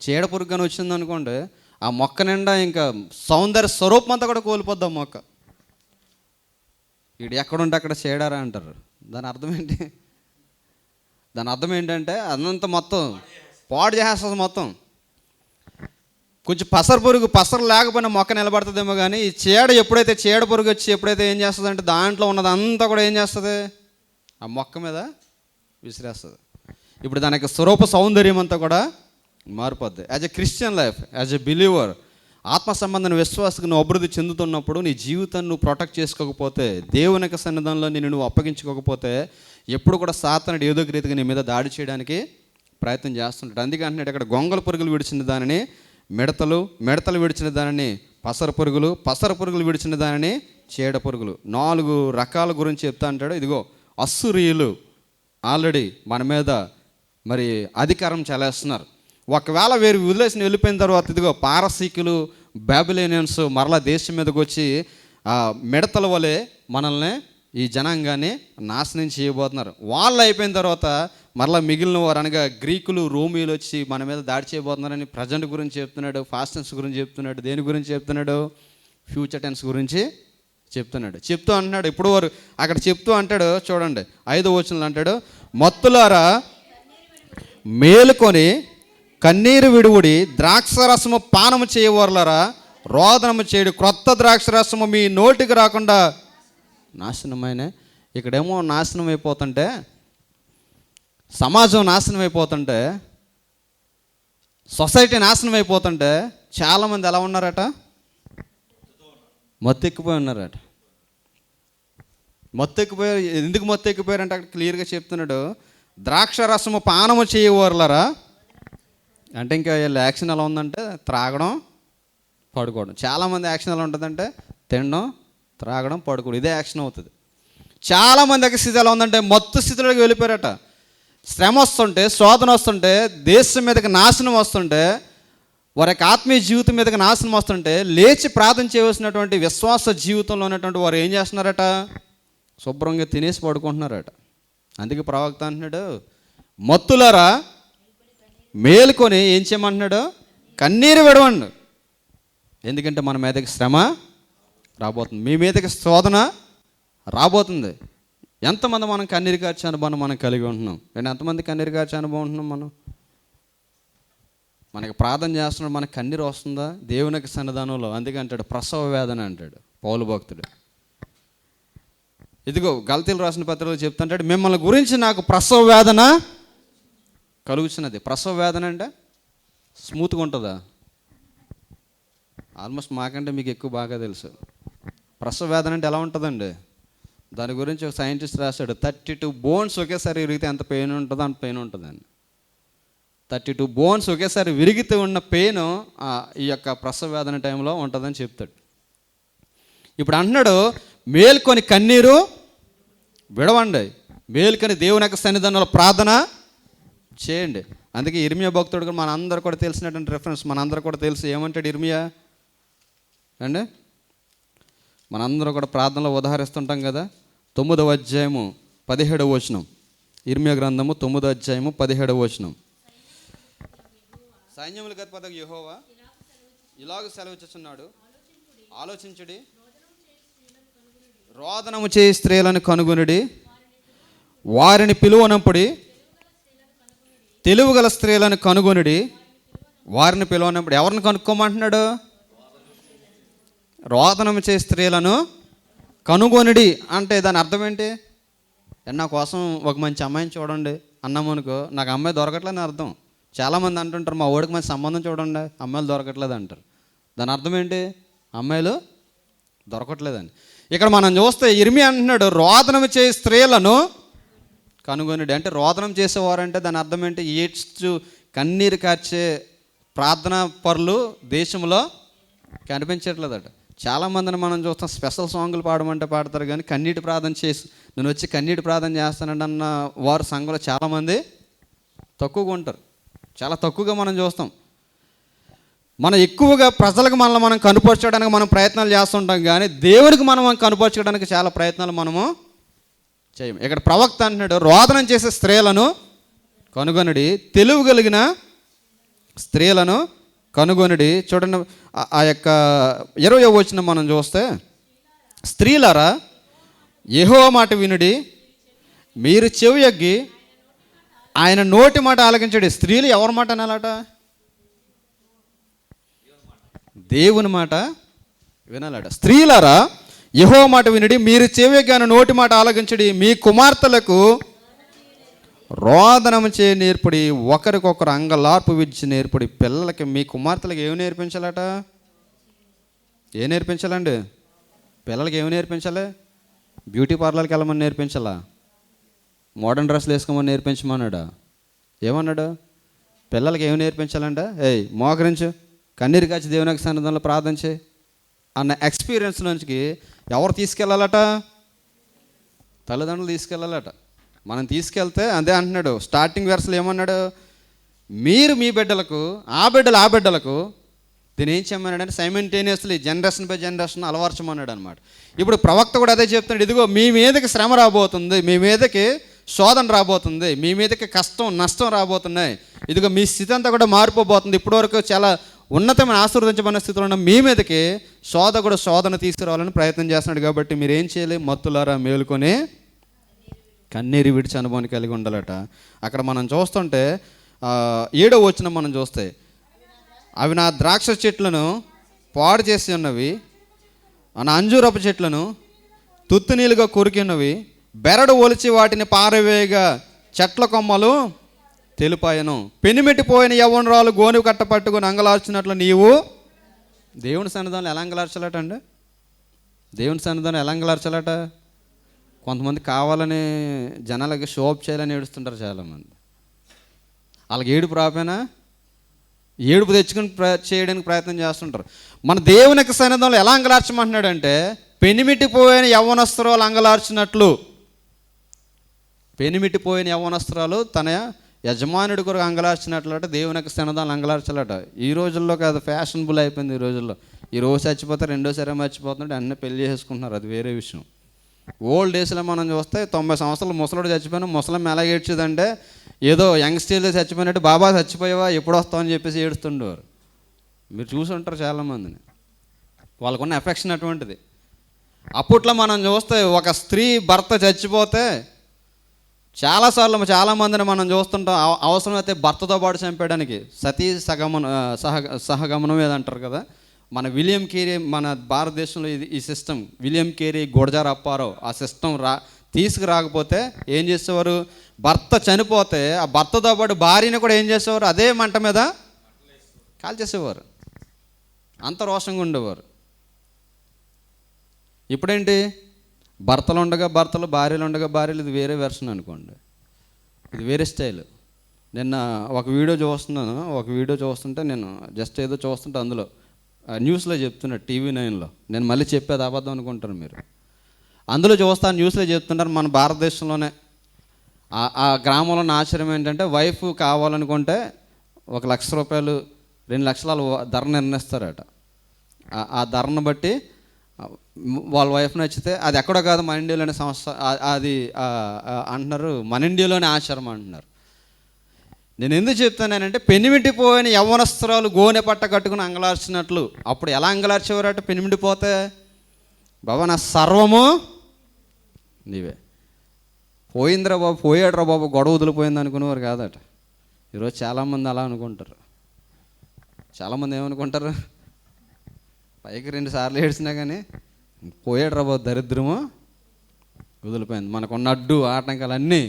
చీడ పురుగు కానీ వచ్చిందనుకోండి, ఆ మొక్క నిండా ఇంకా సౌందర్య స్వరూపం అంతా కూడా కోల్పోద్ది ఆ మొక్క. వీడు ఎక్కడుంటే అక్కడ చీడారా అంటారు. దాని అర్థం ఏంటి? దాని అర్థం ఏంటంటే అదంతా మొత్తం పాడు చేస్తుంది మొత్తం. కొంచెం పసరు లేకపోయినా మొక్క నిలబడుతుందేమో, కానీ ఈ ఎప్పుడైతే చీడ పురుగు వచ్చి ఎప్పుడైతే ఏం చేస్తుంది అంటే దాంట్లో ఉన్నదంతా కూడా ఏం చేస్తుంది? ఆ మొక్క మీద విసిరేస్తుంది. ఇప్పుడు దానికి స్వరూప సౌందర్యం అంతా కూడా మారిపోద్ది. As a Christian life, as a believer, ఆత్మ సంబంధమైన విశ్వాసకు నువ్వు అభివృద్ధి చెందుతున్నప్పుడు నీ జీవితాన్ని నువ్వు ప్రొటెక్ట్ చేసుకోకపోతే, దేవునికి సన్నిధానంలో నువ్వు అప్పగించుకోకపోతే, ఎప్పుడు కూడా సాతానుడు ఏదో ఒక రీతిగా నీ మీద దాడి చేయడానికి ప్రయత్నం చేస్తుంటాడు. అందుకే అంటున్నాడు ఇక్కడ, గొంగళ పురుగులు విడిచిన దానిని మిడతలు విడిచిన దానిని పసర పురుగులు విడిచిన దానిని చీడ పురుగులు. 4 రకాల గురించి చెప్తా అంటాడు. ఇదిగో అస్సురీయులు ఆల్రెడీ మన మీద మరి అధికారం చెలాయిస్తున్నారు. ఒకవేళ వీరు వెళ్ళిపోయిన తర్వాత ఇదిగో పారసీకులు, బాబిలోనియన్స్ మరలా దేశం మీదకి వచ్చి మిడతల వలె మనల్ని, ఈ జనాంగాన్ని నాశనం చేయబోతున్నారు. వాళ్ళు అయిపోయిన తర్వాత మరలా మిగిలిన వారు అనగా గ్రీకులు, రోమియోలు వచ్చి మన మీద దాడి చేయబోతున్నారని ప్రజెంట్ గురించి చెప్తున్నాడు, పాస్ట్ టెన్స్ గురించి చెప్తున్నాడు. దేని గురించి చెప్తున్నాడు? ఫ్యూచర్ టెన్స్ గురించి చెప్తున్నాడు. చెప్తూ అంటున్నాడు, ఇప్పుడు వారు అక్కడ చెప్తూ అంటాడు చూడండి 5వ వచనంలో అంటాడు, మత్తులారా మేలుకొని కన్నీరు విడువుడి, ద్రాక్షరసము పానము చేయవర్లరా రోదనము చేయడు, క్రొత్త ద్రాక్షరసము మీ నోటికి రాకుండా నాశనమైన. ఇక్కడేమో నాశనం అయిపోతుంటే, సమాజం నాశనం అయిపోతుంటే, సొసైటీ నాశనం అయిపోతుంటే చాలామంది ఎలా ఉన్నారట? మత్తెక్కిపోయి ఉన్నారట. మత్తెక్కిపోయారు. ఎందుకు మత్తెక్కిపోయారంటే అక్కడ క్లియర్గా చెప్తున్నాడు, ద్రాక్ష రసము పానము చేయవర్లరా అంటే ఇంకా వీళ్ళ యాక్షన్ ఎలా ఉందంటే త్రాగడం, పడుకోవడం. చాలామంది యాక్షన్ ఎలా ఉంటుందంటే తినడం, త్రాగడం, పడుకోవడం, ఇదే యాక్షన్ అవుతుంది. చాలామంది యొక్క స్థితి ఎలా ఉందంటే మత్తు స్థితిలోకి వెళ్ళిపోయారట. శ్రమ వస్తుంటే, శోధన వస్తుంటే, దేశం మీదకి నాశనం వస్తుంటే, వారి యొక్క ఆత్మీయ జీవితం మీదకి నాశనం వస్తుంటే లేచి ప్రార్థన చేయవలసినటువంటి విశ్వాస జీవితంలో ఉన్నటువంటి వారు ఏం చేస్తున్నారట? శుభ్రంగా తినేసి పడుకుంటున్నారట. అందుకే ప్రవక్త అంటున్నాడు, మత్తులారా మేలుకొని ఏం చేయమంటున్నాడు? కన్నీరు విడవండి. ఎందుకంటే మన మీదకి శ్రమ రాబోతుంది, మీ మీదకి శోధన రాబోతుంది. ఎంతమంది మనం కన్నీరు కార్చే అనుభవం మనం కలిగి ఉంటున్నాం? ఎంతమంది కన్నీరు కార్చే అనుభవం ఉంటున్నాం మనం? మనకి ప్రార్థన చేస్తున్నాడు, మనకు కన్నీరు వస్తుందా దేవునికి సన్నిధానంలో? అందుకే అంటాడు ప్రసవ వేదన అంటాడు పౌలు భక్తుడు. ఇదిగో గలతీయులు రాసిన పత్రికలో చెప్తుంటాడు, మిమ్మల్ని గురించి నాకు ప్రసవ వేదన కలుగుతున్నది. ప్రసవ వేదన అంటే స్మూత్గా ఉంటుందా? ఆల్మోస్ట్ మాకంటే మీకు ఎక్కువ బాగా తెలుసు. ప్రసవ వేదన అంటే ఎలా ఉంటుందండి? దాని గురించి ఒక సైంటిస్ట్ రాశాడు, 32 బోన్స్ ఒకేసారి విరిగితే ఎంత పెయిన్ ఉంటుందో అంత పెయిన్ ఉంటుందండి. 32 బోన్స్ ఒకేసారి విరిగితే ఉన్న పెయిన్ ఈ యొక్క ప్రసవ వేదన టైంలో ఉంటుందని చెప్తాడు. ఇప్పుడు అంటున్నాడు, మేల్కొని కన్నీరు విడవండి, మేల్కొని దేవుని యొక్క సన్నిధానంలో ప్రార్థన చేయండి. అందుకే ఇర్మియా భక్తుడు కూడా మనందరూ కూడా తెలిసినటువంటి రెఫరెన్స్, మనందరూ కూడా తెలుసు. ఏమంటాడు ఇర్మియా అండి? మనందరూ కూడా ప్రార్థనలో ఉదాహరిస్తుంటాం కదా. 9వ అధ్యాయము 17వ వచనం, ఇర్మియా గ్రంథము 9వ అధ్యాయము 17వ వచనం. సైన్యములకు అధిపతి యెహోవా ఇలాగ సెలవిచ్చుచున్నాడు, ఆలోచించుడి, రోదనము చేయి స్త్రీలను కనుగొనుడి, వారిని పిలువనప్పుడు తెలివిగల స్త్రీలను కనుగొనుడి, వారిని పిలువనప్పుడు. ఎవరిని కనుక్కోమంటున్నాడు? రోదనము చేయి స్త్రీలను కనుగొనుడి అంటే దాని అర్థం ఏంటి? నా కోసం ఒక మంచి అమ్మాయిని చూడండి అన్నామనుకో, నాకు అమ్మాయి దొరకట్లేదని అర్థం. చాలామంది అంటుంటారు, మా ఓడికి మంచి సంబంధం చూడండి, అమ్మాయిలు దొరకట్లేదు అంటారు. దాని అర్థం ఏంటి? అమ్మాయిలు దొరకట్లేదని. ఇక్కడ మనం చూస్తే ఇర్మియా అంటున్నాడు, రోదనం చేసే స్త్రీలను కనుగొనుడి అంటే రోదనం చేసేవారంటే దాని అర్థం ఏంటి? ఏడ్చు కన్నీరు కార్చే ప్రార్థనా పరులు దేశంలో కనిపించట్లేదట. చాలామందిని మనం చూస్తాం, స్పెషల్ సాంగులు పాడమంటే పాడతారు, కానీ కన్నీటి ప్రార్థన చేసి నేను వచ్చి కన్నీటి ప్రార్థన చేస్తానండి అన్న వారు సంఘంలో చాలామంది తక్కువగా ఉంటారు. చాలా తక్కువగా మనం చూస్తాం. మనం ఎక్కువగా ప్రజలకు మనల్ని మనం కనుపరచడానికి మనం ప్రయత్నాలు చేస్తుంటాం, కానీ దేవుడికి మనం కనుపరచడానికి చాలా ప్రయత్నాలు మనము చేయము. ఇక్కడ ప్రవక్త అంటున్నాడు, రోదనం చేసే స్త్రీలను కనుగొనడి, తెలివి కలిగిన స్త్రీలను కనుగొనడి. చూడండి ఆ యొక్క 20వ వచనం మనం చూస్తే, స్త్రీలారా యెహోవా మాట వినుడి, మీరు చెవి యొగ్గి ఆయన నోటి మాట ఆలకించండి. స్త్రీలు ఎవరి మాట అనాలట? దేవుని మాట వినాలట. స్త్రీలారా యెహోవా మాట వినుడి, మీరు చెవి యొగ్గి ఆయన నోటి మాట ఆలకించండి. మీ కుమార్తెలకు రోదనము చే నేర్పడి, ఒకరికొకరు అంగలార్పు విద్య నేర్పడి. పిల్లలకి, మీ కుమార్తెలకు ఏమి నేర్పించాలట? ఏం నేర్పించాలండి? పిల్లలకి ఏమి నేర్పించాలి? బ్యూటీ పార్లర్కి వెళ్ళమని నేర్పించాలా? మోడర్న్ డ్రెస్సులు వేసుకోమని నేర్పించమన్నాడా? ఏమన్నాడు? పిల్లలకి ఏమి నేర్పించాలంట? ఏయ్ మోకరించు, కన్నీరు కాచి దేవునికి సన్నిధానంలో ప్రార్థన చేయి అన్న ఎక్స్పీరియన్స్ నుంచి ఎవరు తీసుకెళ్ళాలట? తల్లిదండ్రులు తీసుకెళ్ళాలట. మనం తీసుకెళ్తే అదే అంటున్నాడు, స్టార్టింగ్ వెర్స్లో ఏమన్నాడు? మీరు మీ బిడ్డలకు, ఆ బిడ్డలకు దీని ఏం చేయమన్నాడు? సైమల్టేనియస్లీ జనరేషన్ బై జనరేషన్ అలవర్చమన్నాడు అనమాట. ఇప్పుడు ప్రవక్త కూడా అదే చెప్తున్నాడు, ఇదిగో మీ మీదకి శ్రమ రాబోతుంది, మీ మీదకి శోధన రాబోతుంది, మీ మీదకి కష్టం నష్టం రాబోతున్నాయి, ఇదిగో మీ స్థితి అంతా కూడా మారిపోబోతుంది. ఇప్పటివరకు చాలా ఉన్నతమైన ఆశీర్వదించబడిన స్థితిలో ఉన్న మీ మీదకి శోధన తీసుకురావాలని ప్రయత్నం చేస్తున్నాడు. కాబట్టి మీరు ఏం చేయాలి? మత్తులారా మేలుకొని కన్నీరు విడిచి అనుభవాన్ని కలిగి ఉండాలట. అక్కడ మనం చూస్తుంటే 7వ వచనం మనం చూస్తే, అవి నా ద్రాక్ష చెట్లను పాడు చేసి ఉన్నవి, నా అంజూరపు చెట్లను తుత్తునీలుగా కొరికి ఉన్నవి, బెరడు ఒలిచి వాటిని పారవేయగా చెట్ల కొమ్మలు తెలుపాయను. పెనిమెట్టిపోయిన యవ్వనరాలు గోనె కట్ట పట్టుకుని అంగలార్చినట్లు నీవు దేవుని సన్నిధానంలో ఎలా అంగలార్చాలట అండి? దేవుని సన్నిధానం ఎలా అంగలార్చాలట? కొంతమంది కావాలని జనాలకి షోప్ చేయాలని ఏడుస్తుంటారు చాలామంది. వాళ్ళకి ఏడుపు రాపోయినా ఏడుపు తెచ్చుకుని చేయడానికి ప్రయత్నం చేస్తుంటారు. మన దేవునికి సన్నిధానంలో ఎలా అంగలార్చమంటున్నాడంటే, పెనిమిటిపోయిన యవ్వనస్త్రాలు అంగలార్చినట్లు. పెనిమిటిపోయిన యవ్వనస్త్రాలు తన యజమానుడి కొరకు అంగలార్చినట్లట దేవునికి సన్నిధానంలో అంగలార్చాలట. ఈ రోజుల్లో కాదు, ఫ్యాషనబుల్ అయిపోయింది ఈ రోజుల్లో. ఈ రోజు చచ్చిపోతే రెండోసారి మర్చిపోతున్నాడు, అన్నీ పెళ్లి చేసుకుంటున్నారు, అది వేరే విషయం. ఓల్డ్ డేస్లో మనం చూస్తే 90 సంవత్సరాలు ముసలోడు చచ్చిపోయినా ముసలం ఎలా ఏడ్చేదంటే, ఏదో యంగ్ స్టేజ్లో చచ్చిపోయినట్టు, బాబా చచ్చిపోయావా ఎప్పుడు వస్తావని చెప్పేసి ఏడుస్తుండేవారు. మీరు చూసి ఉంటారు చాలామందిని. వాళ్ళకున్న ఎఫెక్షన్ అటువంటిది. అప్పట్లో మనం చూస్తే ఒక స్త్రీ భర్త చచ్చిపోతే చాలామందిని మనం చూస్తుంటాం, అవసరమైతే భర్తతో పాటు చంపేయడానికి సతీ సహగమనం ఏదంటారు కదా. మన విలియం కేరీ, మన భారతదేశంలో ఈ సిస్టమ్, విలియం కేరీ, గుడజార్ అప్పారావు ఆ సిస్టమ్ తీసుకురాకపోతే ఏం చేసేవారు? భర్త చనిపోతే ఆ భర్తతో పాటు భార్యని కూడా ఏం చేసేవారు? అదే మంట మీద కాల్చేసేవారు. అంత రోషంగా ఉండేవారు. ఇప్పుడేంటి? భర్తలు ఉండగా భర్తలు, భార్యలు ఉండగా భార్యలు. ఇది వేరే వెర్షన్ అనుకోండి, ఇది వేరే స్టైల్. నిన్న ఒక వీడియో చూస్తుంటే నేను జస్ట్ ఏదో చూస్తుంటే అందులో న్యూస్లో చెప్తున్నారు, TV 9లో. నేను మళ్ళీ చెప్పేది అబద్ధం అనుకుంటారు మీరు. అందులో చూస్తాను, న్యూస్లో చెప్తుంటారు, మన భారతదేశంలోనే ఆ గ్రామంలో ఆశ్చర్యం ఏంటంటే, వైఫ్ కావాలనుకుంటే ₹1,00,000 ₹2,00,000 ధర నిర్ణయిస్తారట. ఆ ధరను బట్టి వాళ్ళ వైఫ్ నచ్చితే, అది ఎక్కడో కాదు, మన ఇండియాలోనే సంస్థ అది అంటున్నారు, మన ఇండియాలోనే ఆశ్రమం అంటున్నారు. నేను ఎందుకు చెప్తానంటే, పెనిమిటిపోయిన యవ్వనస్త్రాలు గోనె పట్ట కట్టుకుని అంగలార్చినట్లు. అప్పుడు ఎలా అంగలార్చేవారట? పెనిమిటిపోతే, బాబా నా సర్వము నీవే, పోయిందిరా బాబు, పోయాడురా బాబు, గొడవ వదిలిపోయింది అనుకునేవారు కాదట. ఈరోజు చాలామంది అలా అనుకుంటారు. చాలామంది ఏమనుకుంటారు? పైకి 2 సార్లు ఏడ్చినా కానీ పోయాడురా బాబు, దరిద్రము వదిలిపోయింది, మనకున్న అడ్డు ఆటంకాలన్నీ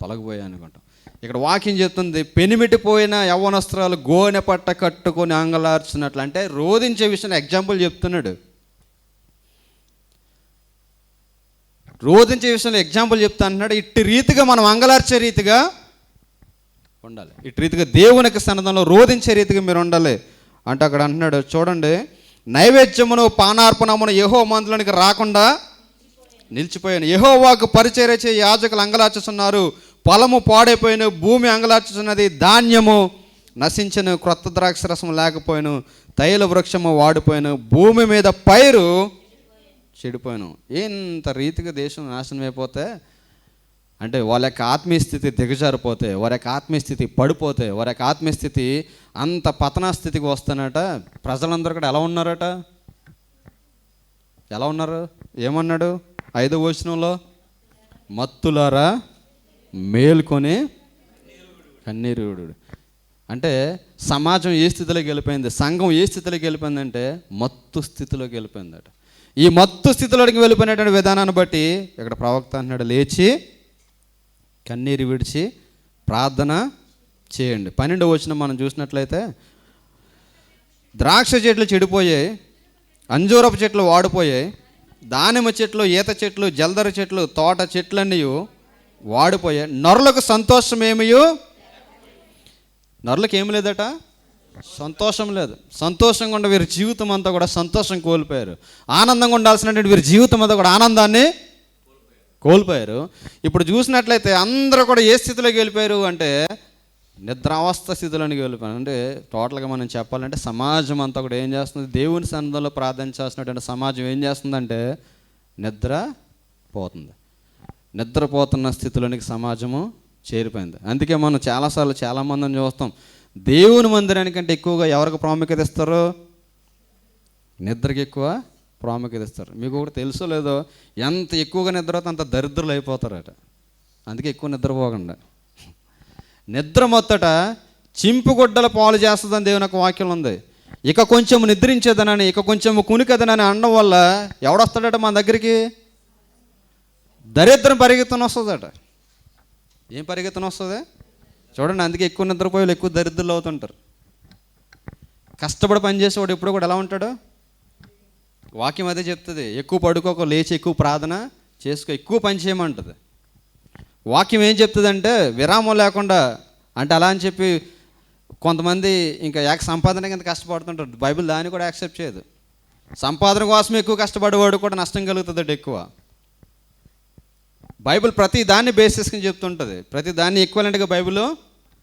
తొలగిపోయాయి అనుకుంటాం. ఇక్కడ వాక్యం చెప్తుంది, పెనిమిటిపోయిన యవ్వనస్త్రాలు గోనె పట్ట కట్టుకొని అంగలార్చినట్లు. అంటే రోధించే విషయం ఎగ్జాంపుల్ చెప్తున్నాడు. రోధించే విషయంలో ఎగ్జాంపుల్ చెప్తా అంటున్నాడు. ఇట్టి రీతిగా మనం అంగలార్చే రీతిగా ఉండాలి. ఇట్టి రీతిగా దేవునికి సన్నిధానంలో రోధించే రీతిగా మీరు ఉండాలి అంటే అక్కడ అంటున్నాడు. చూడండి, నైవేద్యమును పానార్పణమును యెహోవా మందిరానికి రాకుండా నిలిచిపోయాను. యెహోవాకు పరిచర్య చేయ యాజకులు అంగలార్చుతున్నారు. పొలము పాడైపోయిన, భూమి అంగలార్చుతున్నది, ధాన్యము నశించను, క్రొత్త ద్రాక్షరసం లేకపోయాను, తైల వృక్షము వాడిపోయాను, భూమి మీద పైరు చెడిపోయాను. ఇంత రీతిగా దేశం నాశనం అయిపోతే, అంటే వాళ్ళ యొక్క ఆత్మీయ స్థితి దిగజారిపోతే, వారి యొక్క ఆత్మీయ స్థితి పడిపోతే, వారి యొక్క ఆత్మీయ స్థితి అంత పతనా స్థితికి వస్తానట. ప్రజలందరూ కూడా ఎలా ఉన్నారట? ఎలా ఉన్నారు? ఏమన్నాడు 5వ వచనంలో? మత్తులారా మేల్కొని కన్నీరు విడుడు. అంటే సమాజం ఏ స్థితిలోకి వెళ్ళిపోయింది, సంఘం ఏ స్థితిలోకి వెళ్ళిపోయిందంటే మత్తు స్థితిలోకి వెళ్ళిపోయిందట. ఈ మత్తు స్థితిలోకి వెళ్ళిపోయినటువంటి విధానాన్ని బట్టి ఇక్కడ ప్రవక్త అంటున్నాడు, లేచి కన్నీరు విడిచి ప్రార్థన చేయండి. 12వ వచనం మనం చూసినట్లయితే, ద్రాక్ష చెట్లు చెడిపోయాయి, అంజూరపు చెట్లు వాడిపోయాయి, దానిమ్మ చెట్లు, ఈత చెట్లు, జల్దర చెట్లు, తోట చెట్లన్నీ వాడిపోయాయి, నరులకు సంతోషం ఏమియో. నరులకు ఏమి లేదట? సంతోషం లేదు. సంతోషంగా ఉండే వీరి జీవితం అంతా కూడా సంతోషం కోల్పోయారు. ఆనందంగా ఉండాల్సినటువంటి వీరి జీవితం అంతా కూడా ఆనందాన్ని కోల్పోయారు. ఇప్పుడు చూసినట్లయితే అందరూ కూడా ఏ స్థితిలోకి వెళ్ళిపోయారు అంటే నిద్రావస్థ స్థితిలోనికి వెళ్ళిపోయారు. అంటే టోటల్గా మనం చెప్పాలంటే సమాజం అంతా కూడా ఏం చేస్తుంది? దేవుని సన్నిధిలో ప్రార్థించాల్సినటువంటి సమాజం ఏం చేస్తుందంటే నిద్రపోతుంది. నిద్రపోతున్న స్థితిలోనికి సమాజము చేరిపోయింది. అందుకే మనం చాలాసార్లు చాలామందిని చూస్తాం, దేవుని మందిరానికంటే ఎక్కువగా ఎవరికి ప్రాముఖ్యత ఇస్తారు? నిద్రకి ఎక్కువ ప్రాముఖ్యత ఇస్తారు. మీకు ఒకటి తెలుసో లేదో, ఎంత ఎక్కువగా నిద్రపోతే అంత దరిద్రులు అయిపోతారట. అందుకే ఎక్కువ నిద్రపోకుండా. నిద్ర మొత్తట చింపుగొడ్డల పాలు చేస్తుందని దేవుని యొక్క వాక్యం ఉంది. ఇక కొంచెం నిద్రించేదనని, ఇక కొంచెం కునికదనని అనడం వల్ల ఎవడొస్తాడట మన దగ్గరికి? దరిద్రం పరిగెత్తున వస్తుందట. ఏం పరిగెత్తున వస్తుంది చూడండి. అందుకే ఎక్కువ నిద్రపోయేలు ఎక్కువ దరిద్రులు అవుతుంటారు. కష్టపడి పనిచేసేవాడు ఎప్పుడు కూడా ఎలా ఉంటాడు? వాక్యం అదే చెప్తుంది, ఎక్కువ పడుకోక, లేచి ఎక్కువ ప్రార్థన చేసుకో, ఎక్కువ పని చేయమంటుంది. వాక్యం ఏం చెప్తుందంటే విరామం లేకుండా, అంటే అలా అని చెప్పి కొంతమంది ఇంకా సంపాదన కింద కష్టపడుతుంటారు. బైబిల్ దాన్ని కూడా యాక్సెప్ట్ చేయదు. సంపాదన కోసం ఎక్కువ కష్టపడేవాడు కూడా నష్టం కలుగుతుంది ఎక్కువ. బైబిల్ ప్రతి దాన్ని బేస్ చేసుకుని చెప్తుంటుంది, ప్రతి దాన్ని ఈక్వలెంట్గా బైబిల్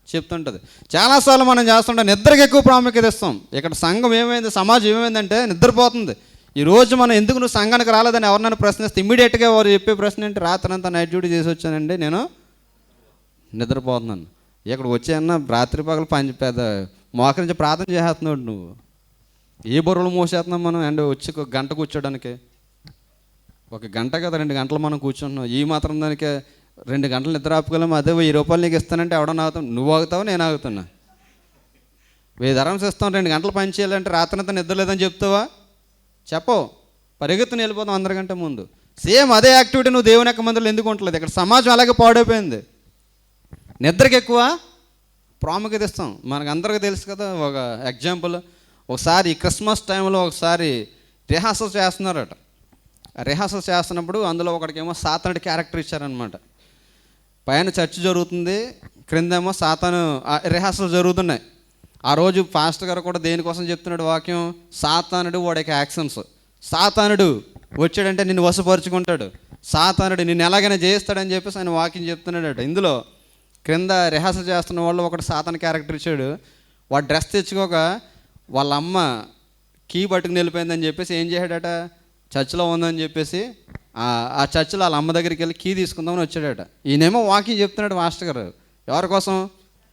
చెప్తుంటుంది. చాలాసార్లు మనం చేస్తుంటాం, నిద్రకి ఎక్కువ ప్రాముఖ్యత ఇస్తాం. ఇక్కడ సంఘం ఏమైంది, సమాజం ఏమైందంటే నిద్రపోతుంది. ఈరోజు మనం ఎందుకు నువ్వు సంఘానికి రాలేదని ఎవరినైనా ప్రశ్నిస్తే ఇమ్మీడియట్గా వారు చెప్పే ప్రశ్న ఏంటి? రాత్రంతా నైట్ డ్యూటీ చేసి వచ్చానండి, నేను నిద్రపోతున్నాను. ఇక్కడ వచ్చాయన్నా రాత్రి పగలు పెద్ద మోకరించి ప్రార్థన చేస్తున్నాడు. నువ్వు ఏ బరువులు మోసేస్తున్నావు మనం? అండ్ వచ్చి ఒక గంట కూర్చోడానికి, ఒక గంట కదా 2 గంటలు మనం కూర్చుంటున్నాం. ఈ మాత్రం దానికి 2 గంటలు నిద్ర ఆపుకోలేము. అదే 1000 రూపాయలు నీకు ఇస్తానంటే ఎవడన్నా ఆగుతాం? నువ్వు ఆగుతావు, నేను ఆగుతున్నా. 1000 ధర్మస్ ఇస్తాం, 2 గంటలు పని చేయాలంటే రాత్రంతా నిద్ర లేదని చెప్తావా? చెప్పవు. పరిగెత్తుని వెళ్ళిపోతాం అందరికంటే ముందు. సేమ్ అదే యాక్టివిటీ నువ్వు దేవుని యొక్క మందిలో ఎందుకు ఉండలేదు? ఇక్కడ సమాజం అలాగే పాడైపోయింది. నిద్రకి ఎక్కువ ప్రాముఖ్యత ఇస్తాం. మనకు అందరికీ తెలుసు కదా. ఒక ఎగ్జాంపుల్, ఒకసారి క్రిస్మస్ టైంలో ఒకసారి రిహార్సల్ చేస్తున్నారట. రిహార్సల్ చేస్తున్నప్పుడు అందులో ఒకడికేమో సాతానుడి క్యారెక్టర్ ఇచ్చారనమాట. పైన చర్చ్ జరుగుతుంది, క్రిందేమో సాతాను రిహార్సల్ జరుగుతున్నాయి. ఆ రోజు పాస్టర్ గారు కూడా దేనికోసం చెప్తున్నాడు వాక్యం? సాతానుడు వాడికి యాక్షన్స్. సాతానుడు వచ్చాడంటే నిన్ను వశపరుచుకుంటాడు, సాతానుడు నిన్ను ఎలాగైనా చేయిస్తాడని చెప్పేసి ఆయన వాక్యం చెప్తున్నాడట. ఇందులో క్రింద రిహార్సల్ చేస్తున్న వాళ్ళు ఒకటి సాతాను క్యారెక్టర్ ఇచ్చాడు. వాడు డ్రెస్ తెచ్చుకోక వాళ్ళ అమ్మ కీ పట్టుకుని వెళ్ళిపోయిందని చెప్పేసి ఏం చేశాడట? చర్చిలో ఉందని చెప్పేసి ఆ చర్చిలో వాళ్ళ అమ్మ దగ్గరికి వెళ్ళి కీ తీసుకుందామని వచ్చాడట. ఈయనేమో వాక్యం చెప్తున్నాడు మాస్టర్ గారు. ఎవరి కోసం?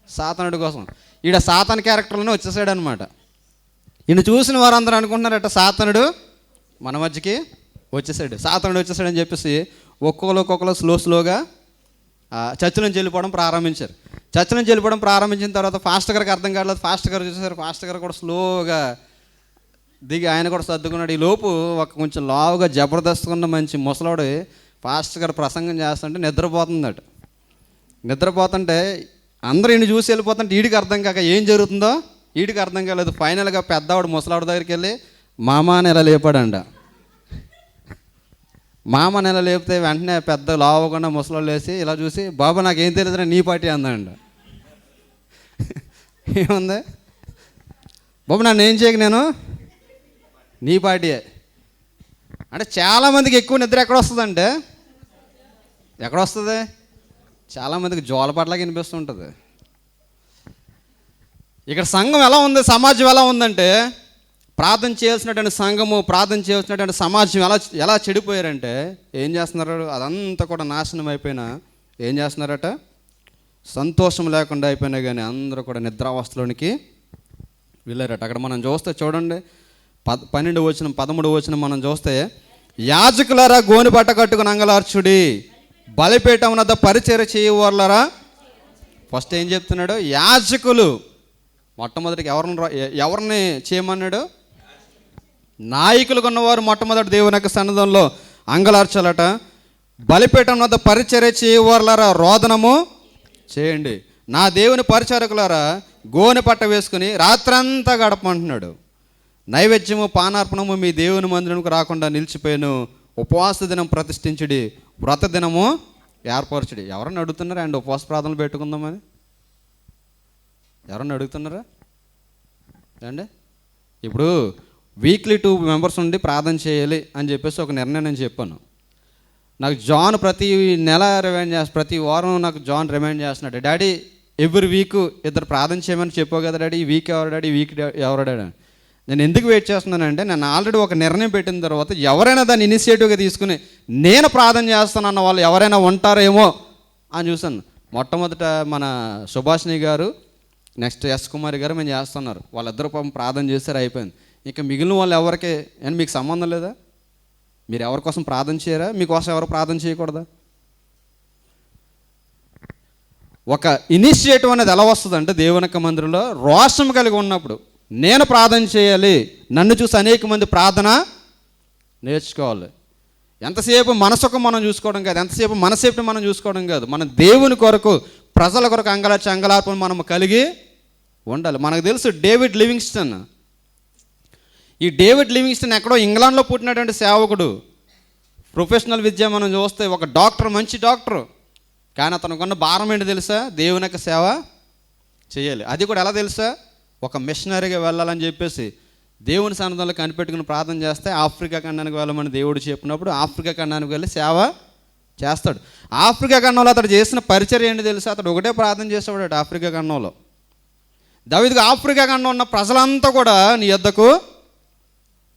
సాతానుడి కోసం. ఈడ సాతాను క్యారెక్టర్లోనే వచ్చేసాడు అనమాట. ఈయన చూసిన వారందరూ అనుకుంటున్నారట సాతానుడు మన మధ్యకి వచ్చేసాడు, సాతానుడు వచ్చేసాడని చెప్పేసి ఒక్కొక్కరు స్లోగా చర్చ్ నుంచి వెళ్ళిపోవడం ప్రారంభించారు. చర్చ్ నుంచి వెళ్ళిపోవడం ప్రారంభించిన తర్వాత ఫాస్టర్ గారికి అర్థం కావట్లేదు. ఫాస్టర్ గారు చూసేసారు. ఫాస్టర్ గారు కూడా స్లోగా దిగి ఆయన కూడా సర్దుకున్నాడు. ఈ లోపు ఒక కొంచెం లావుగా జబర్దస్త్గా ఉన్న మంచి ముసలాడు ఫాస్టర్ గారు ప్రసంగం చేస్తుంటే నిద్రపోతుందట. నిద్రపోతుంటే అందరూ ఈయన చూసి వెళ్ళిపోతుంటే వీడికి అర్థం కాక ఏం జరుగుతుందో వీడికి అర్థం కాలేదు. ఫైనల్గా పెద్దవాడు ముసలాడు దగ్గరికి వెళ్ళి మామ అని ఇలా లేపాడంట. మామ నెల లేపితే వెంటనే పెద్ద లావకుండా ముసలాడు లేచి ఇలా చూసి, బాబా నాకేం తెలియదురా నీ పార్టీ అందంట. ఏముంది బాబు, నన్ను ఏం చేయక, నేను నీ పార్టీయే. అంటే చాలామందికి ఎక్కువ నిద్ర ఎక్కడ వస్తుందంటే, ఎక్కడ వస్తుంది? చాలామందికి జోలపాట్లకి వినిపిస్తుంటుంది. ఇక్కడ సంఘం ఎలా ఉంది, సమాజం ఎలా ఉందంటే ప్రార్థన చేయాల్సినటువంటి సంఘము, ప్రార్థన చేయాల్సినటువంటి సమాజం ఎలా చెడిపోయారంటే ఏం చేస్తున్నారు? అదంతా కూడా నాశనం అయిపోయినా ఏం చేస్తున్నారట? సంతోషం లేకుండా అయిపోయినా కానీ అందరూ కూడా నిద్రావస్థలోనికి వెళ్ళారట. అక్కడ మనం చూస్తే చూడండి, 12 వచనం 13 వచనం మనం చూస్తే, యాజకులారా గోని బట్ట కట్టుకుని అంగలార్చుడి, బలిపీఠం వద్ద పరిచర్య చేయవారులారా. ఫస్ట్ ఏం చెప్తున్నాడు? యాజకులు. మొట్టమొదటికి ఎవరిని చేయమన్నాడు? నాయకులుగా ఉన్నవారు మొట్టమొదటి దేవుని యొక్క సన్నిధానంలో అంగలార్చాలట. బలిపీఠం వద్ద పరిచర్య చేయవారులారా రోదనము చేయండి. నా దేవుని పరిచారకులారా గోనె పట్ట వేసుకుని రాత్రంతా గడపమంటున్నాడు. నైవేద్యము పానార్పణము మీ దేవుని మందిరంకు రాకుండా నిలిచిపోయాను. ఉపవాస దినం ప్రతిష్ఠించుడి, వ్రత దినము ఏర్పరచుడి. ఎవరన్నా అడుగుతున్నారా అండి ఉపవాస ప్రార్థనలు పెట్టుకుందామని? ఎవరన్నా అడుగుతున్నారా అండి? ఇప్పుడు వీక్లీ 2 మెంబర్స్ ఉండి ప్రార్థన చేయాలి అని చెప్పేసి ఒక నిర్ణయం నేను చెప్పాను. నాకు జాన్ ప్రతి నెల రిమైండ్ చేస్తా, ప్రతి వారం నాకు జాన్ రిమైండ్ చేస్తున్నాడు, డాడీ ఎవ్రీ వీక్ 2 ప్రార్థన చేయమని చెప్పావు కదా డాడీ, ఈ వీక్ ఎవరు డాడీ, ఈ వీక్ ఎవరు డాడీ. నేను ఎందుకు వెయిట్ చేస్తున్నానంటే, నేను ఆల్రెడీ ఒక నిర్ణయం పెట్టిన తర్వాత ఎవరైనా దాన్ని ఇనిషియేటివ్గా తీసుకుని నేను ప్రార్థన చేస్తానన్న వాళ్ళు ఎవరైనా ఉంటారేమో అని చూసాను. మొట్టమొదట మన సుభాషిణి గారు, నెక్స్ట్ ఎస్ కుమారి గారు మేము చేస్తున్నారు. వాళ్ళిద్దరూ పాపం ప్రార్థన చేస్తారు, అయిపోయింది. ఇంకా మిగిలిన వాళ్ళు ఎవరికి అని మీకు సంబంధం లేదా? మీరు ఎవరి కోసం ప్రార్థన చేయరా? మీకోసం ఎవరు ప్రార్థన చేయకూడదా? ఒక ఇనిషియేటివ్ అనేది ఎలా వస్తుందంటే, దేవుని యొక్క మందిరంలో రోషం కలిగి ఉన్నప్పుడు నేను ప్రార్థన చేయాలి, నన్ను చూసి అనేక మంది ప్రార్థన నేర్చుకోవాలి. ఎంతసేపు మన సుఖం మనం చూసుకోవడం కాదు, ఎంతసేపు మన సేఫ్టీ మనం చూసుకోవడం కాదు, మన దేవుని కొరకు ప్రజల కొరకు అంగలార్పణ మనం కలిగి ఉండాలి. మనకు తెలుసు డేవిడ్ లివింగ్స్టన్. ఈ డేవిడ్ లివింగ్స్టన్ ఎక్కడో ఇంగ్లాండ్లో పుట్టినటువంటి సేవకుడు. ప్రొఫెషనల్ విద్య మనం చూస్తే ఒక డాక్టర్, మంచి డాక్టర్. కానీ అతనుకున్న భారం ఏంటి తెలుసా? దేవుని యొక్క సేవ చేయాలి. అది కూడా ఎలా తెలుసా? ఒక మిషనరీగా వెళ్ళాలని చెప్పేసి దేవుని సన్నిధానంలో కనిపెట్టుకుని ప్రార్థన చేస్తే ఆఫ్రికా ఖండానికి వెళ్ళమని దేవుడు చెప్పినప్పుడు ఆఫ్రికా ఖండానికి వెళ్ళి సేవ చేస్తాడు. ఆఫ్రికా ఖండంలో అతడు చేసిన పరిచర్య ఏంటి తెలుసా? అతడు ఒకటే ప్రార్థన చేసేవాడు ఆఫ్రికా ఖండంలో. దావీదుకు ఆఫ్రికా ఖండం ఉన్న ప్రజలంతా కూడా నీ యొద్దకు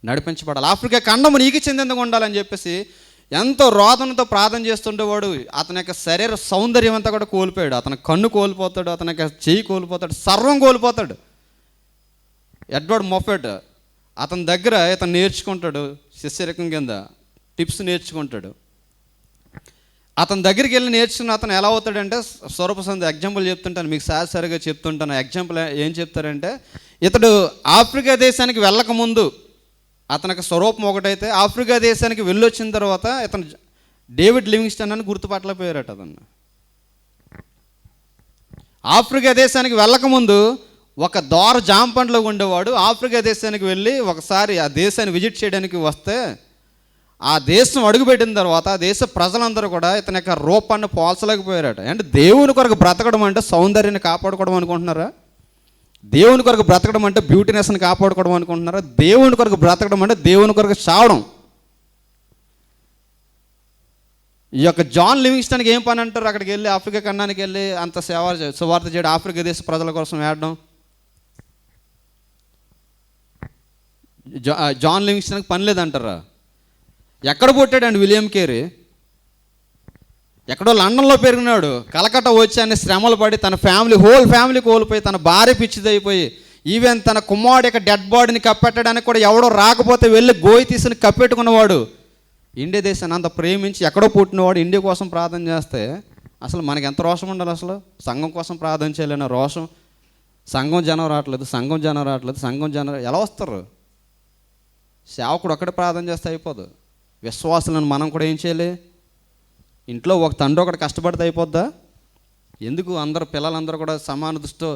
నడిపించబడాలి, ఆఫ్రికా ఖండము నీకు చెందేందుకు ఉండాలని చెప్పేసి ఎంతో రోదనతో ప్రార్థన చేస్తుండేవాడు. అతని యొక్క శరీర సౌందర్యం అంతా కూడా కోల్పోయాడు. అతని కన్ను కోల్పోతాడు, అతని యొక్క చెయ్యి కోల్పోతాడు, సర్వం కోల్పోతాడు. ఎడ్వర్డ్ మొఫెట్ అతని దగ్గర ఇతను నేర్చుకుంటాడు, శిష్యరకం కింద టిప్స్ నేర్చుకుంటాడు. అతని దగ్గరికి వెళ్ళి నేర్చుకున్న అతను ఎలా అవుతాడంటే, స్వరూపసంధి ఎగ్జాంపుల్ చెప్తుంటాను మీకు, సరిగా చెప్తుంటాను. ఎగ్జాంపుల్ ఏం చెప్తారంటే, ఇతడు ఆఫ్రికా దేశానికి వెళ్ళకముందు అతనికి స్వరూపం ఒకటైతే, ఆఫ్రికా దేశానికి వెళ్ళొచ్చిన తర్వాత ఇతను డేవిడ్ లివింగ్స్టన్ అని గుర్తుపట్టలేకపోయారట. అతను ఆఫ్రికా దేశానికి వెళ్ళకముందు ఒక దోర జాంపండ్లో ఉండేవాడు. ఆఫ్రికా దేశానికి వెళ్ళి ఒకసారి ఆ దేశాన్ని విజిట్ చేయడానికి వస్తే, ఆ దేశం అడుగుపెట్టిన తర్వాత ఆ దేశ ప్రజలందరూ కూడా ఇతని యొక్క రూపాన్ని పోల్చలేకపోయారట. అంటే దేవుని కొరకు బ్రతకడం అంటే సౌందర్యాన్ని కాపాడుకోవడం అనుకుంటున్నారా? దేవుని కొరకు బ్రతకడం అంటే బ్యూటీనెస్ని కాపాడుకోవడం అనుకుంటున్నారా? దేవుని కొరకు బ్రతకడం అంటే దేవుని కొరకు చావడం. ఈ యొక్క జాన్ లివింగ్స్టన్కి ఏం పని అంటారు? అక్కడికి వెళ్ళి ఆఫ్రికా ఖండానికి వెళ్ళి అంత సువార్త చేయడం, ఆఫ్రికా దేశ ప్రజల కోసం వేయడం. జాన్ లివింగ్స్టన్కి పని లేదంటారా? ఎక్కడ పుట్టాడండి విలియం కేరీ? ఎక్కడో లండన్లో పెరిగినాడు. కలకట్ట వచ్చి అన్ని శ్రమలు పడి తన హోల్ ఫ్యామిలీ కోల్పోయి, తన భార్య పిచ్చిదైపోయి, ఈవెన్ తన కుమారుడు యొక్క డెడ్ బాడీని కప్పెట్టడానికి కూడా ఎవడో రాకపోతే వెళ్ళి గోయి తీసుకుని కప్పెట్టుకున్నవాడు. ఇండియా దేశాన్ని అంత ప్రేమించి ఎక్కడో పుట్టినవాడు ఇండియా కోసం ప్రార్థన చేస్తే అసలు మనకి ఎంత రోషం ఉండాలి? అసలు సంఘం కోసం ప్రార్థన చేయలేని రోషం. సంఘం జనం రావట్లేదు, సంఘం జనం ఎలా వస్తారు? సేవకుడు ఒక్కడే ప్రార్థన చేస్తే అయిపోదు. విశ్వాసులను మనం కూడా ఏం చేయాలి? ఇంట్లో ఒక తండ్రి ఒకటి కష్టపడితే అయిపోద్దా? ఎందుకు అందరూ పిల్లలందరూ కూడా సమాన దృష్టితో